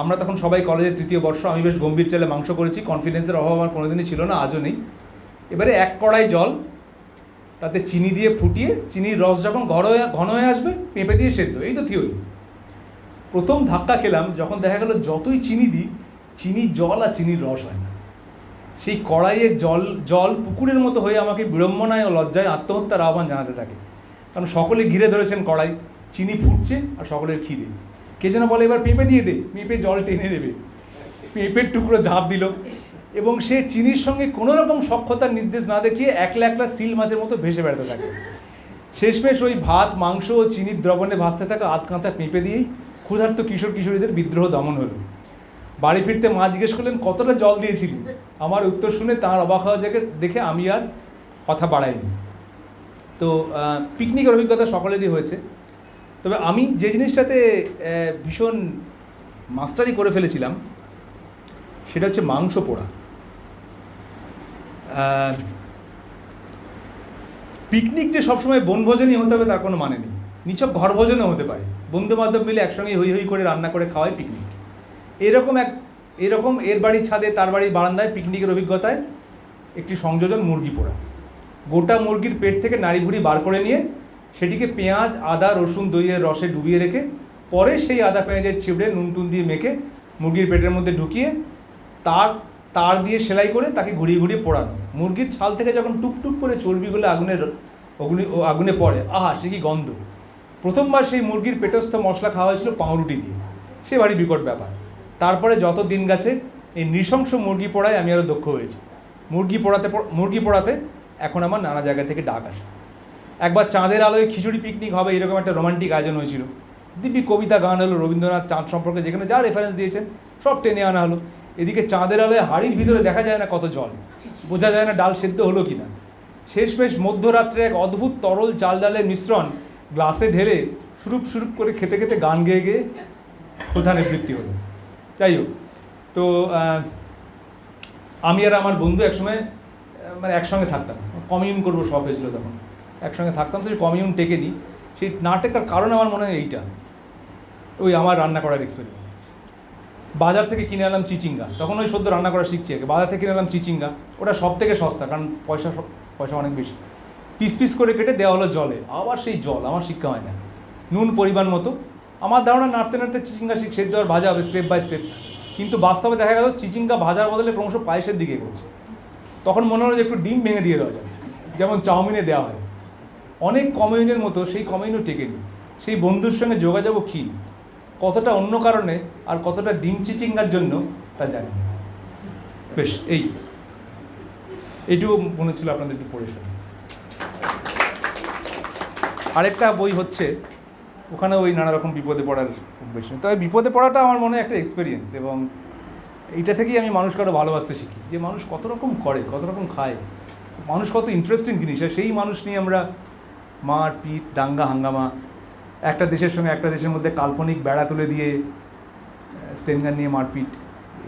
আমরা তখন সবাই কলেজের 3য় বর্ষ, আমি বেশ গম্ভীর চালে মাংস করেছি, কনফিডেন্সের অভাব আমার কোনোদিনই ছিল না, আজও নেই। এবারে 1 কড়াই জল, তাতে চিনি দিয়ে ফুটিয়ে, চিনির রস যখন ঘন হয়ে আসবে পেঁপে দিয়ে সেদ্ধ, এই তো থিওরি। প্রথম ধাক্কা খেলাম যখন দেখা গেল যতই চিনি দিই, চিনির জল আর চিনির রস হয় না। সেই কড়াইয়ে জল পুকুরের মতো হয়ে আমাকে বিড়ম্বনায় ও লজ্জায় আত্মহত্যার আহ্বান জানাতে থাকে। কারণ সকলে ঘিরে ধরেছেন কড়াই, চিনি ফুটছে আর সকলের খিদে। কে যেন বলে এবার পেঁপে দিয়ে দে, পেঁপে জল টেনে দেবে, পেঁপের টুকরো ঝাঁপ দিল এবং সে চিনির সঙ্গে কোনো রকম সখ্যতার নির্দেশ না দেখিয়ে একলা একলা সিল মাছের মতো ভেসে বেড়াতে থাকে। শেষমেশ ওই ভাত মাংস ও চিনির দ্রবণে ভাসতে থাকা আধ কাঁচা পেঁপে দিয়েই ক্ষুধার্ত কিশোর কিশোরীদের বিদ্রোহ দমন হলো। বাড়ি ফিরতে মা জিজ্ঞেস করলেন কতটা জল দিয়েছিলি। আমার উত্তর শুনে তাঁর অবাক হওয়া দেখে আমি আর কথা বাড়াইনি। তো পিকনিকের অভিজ্ঞতা সকলেরই হয়েছে, তবে আমি যে জিনিসটাতে ভীষণ মাস্টারি করে ফেলেছিলাম সেটা হচ্ছে মাংস পোড়া। পিকনিক যে সবসময় বনভোজনই হতে হবে তার কোনো মানে নেই, নিছক ঘরভোজনও হতে পারে। বন্ধু বান্ধব মিলে একসঙ্গে হই হই করে রান্না করে খাওয়াই পিকনিক। এরকম এর বাড়ির ছাদে তার বাড়ির বারান্দায় পিকনিকের অভিজ্ঞতায় একটি সংযোজন মুরগি পোড়া। গোটা মুরগির পেট থেকে নাড়ি ভুড়ি বার করে নিয়ে সেটিকে পেঁয়াজ আদা রসুন দইয়ের রসে ডুবিয়ে রেখে পরে সেই আদা পেঁয়াজের চিবড়ে নুন টুন দিয়ে মেখে মুরগির পেটের মধ্যে ঢুকিয়ে তার দিয়ে সেলাই করে তাকে ঘুরিয়ে ঘুরিয়ে পোড়ানো। মুরগির ছাল থেকে যখন টুপটুপ করে চর্বিগুলো আগুনে পড়ে, আহা সে কি গন্ধ! প্রথমবার সেই মুরগির পেটস্থ মশলা খাওয়া হয়েছিল পাউরুটি দিয়ে, সে ভারী বিকট ব্যাপার। তারপরে যত দিন গেছে এই নৃশংস মুরগি পোড়ায় আমি আরও দক্ষ হয়েছি। মুরগি পোড়াতে এখন আমার নানা জায়গা থেকে ডাক আসে। একবার চাঁদের আলোয় খিচুড়ি পিকনিক হবে এরকম একটা রোমান্টিক আয়োজন হয়েছিল। দিব্যি কবিতা গান হলো, রবীন্দ্রনাথ চাঁদ সম্পর্কে যেখানে যা রেফারেন্স দিয়েছেন সব টেনে আনা হলো। এদিকে চাঁদের আলোয় হাড়ির ভিতরে দেখা যায় না কত জল, বোঝা যায় না ডাল সেদ্ধ হলো কিনা। শেষমেশ মধ্যরাত্রে এক অদ্ভুত তরল চাল ডালের মিশ্রণ গ্লাসে ঢেলে সুরুপ সুরুপ করে খেতে খেতে গান গেয়ে গেয়ে ক্ষুধা নিবৃত্তি হলো। যাই হোক, তো আমি আর আমার বন্ধু একসময় মানে একসঙ্গে থাকতাম, কমিউন করবো শখ হয়েছিল তখন, একসঙ্গে থাকতাম। তো সেই কমিউন টেকেনি, সেই না টেকার কারণ আমার মনে হয় এইটা, ওই আমার রান্না করার এক্সপেরিমেন্ট। বাজার থেকে কিনে আনলাম চিচিঙ্গা, তখন ওই সদ্য রান্না করা শিখছি আগে। বাজার থেকে কিনে আনলাম চিচিঙ্গা, ওটা সব থেকে সস্তা, কারণ পয়সা অনেক বেশি। পিস পিস করে কেটে দেওয়া হলো জলে, আবার সেই জল, আমার শিক্ষা হয় না। নুন পরিমাণ মতো, আমার ধারণা নাড়তে নাড়তে চিচিঙ্গা সেদ্ধ আর ভাজা হবে স্টেপ বাই স্টেপ। কিন্তু বাস্তবে দেখা গেল চিচিঙ্গা ভাজার বদলে ক্রমশ পায়েসের দিকে এগোচ্ছে। তখন মনে হলো যে একটু ডিম ভেঙে দিয়ে দেওয়া যায়, যেমন চাউমিনে দেওয়া হয়। অনেক কমিউনের মতো সেই কমিউনও টেকেনি। সেই বন্ধুর সঙ্গে যোগাযোগও ক্ষীণ, কতটা অন্য কারণে আর কতটা ডিম চিচিঙ্গার জন্য তা জানি। বেশ, এইটুকু মনে ছিল আপনাদের একটু পড়ে শুনে। আরেকটা বই হচ্ছে, ওখানে ওই নানা রকম বিপদে পড়ার বেশি। তবে বিপদে পড়াটা আমার মনে হয় একটা এক্সপিরিয়েন্স, এবং এইটা থেকেই আমি মানুষকে আরও ভালোবাসতে শিখি, যে মানুষ কত রকম করে, কত রকম খায়, মানুষ কত ইন্টারেস্টিং জিনিস। আর সেই মানুষ নিয়ে আমরা মারপিট দাঙ্গা হাঙ্গামা, একটা দেশের সঙ্গে একটা দেশের মধ্যে কাল্পনিক বেড়া তুলে দিয়ে স্টেনগান নিয়ে মারপিট,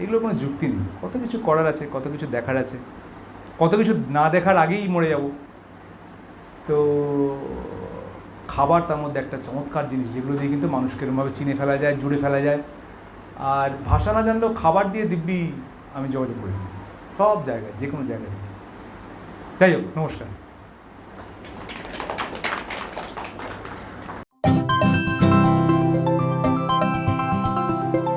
এগুলো কোনো যুক্তি নেই। কত কিছু করার আছে, কত কিছু দেখার আছে, কত কিছু না দেখার আগেই মরে যাব। তো খাবার তার মধ্যে একটা চমৎকার জিনিস, যেগুলো দিয়ে কিন্তু মানুষকে এরকমভাবে চিনে ফেলা যায়, জুড়ে ফেলা যায়। আর ভাষা না জানলেও খাবার দিয়ে দিব্যি আমি যোগাযোগ করি সব জায়গায়, যে কোনো জায়গায়। যাই হোক, নমস্কার।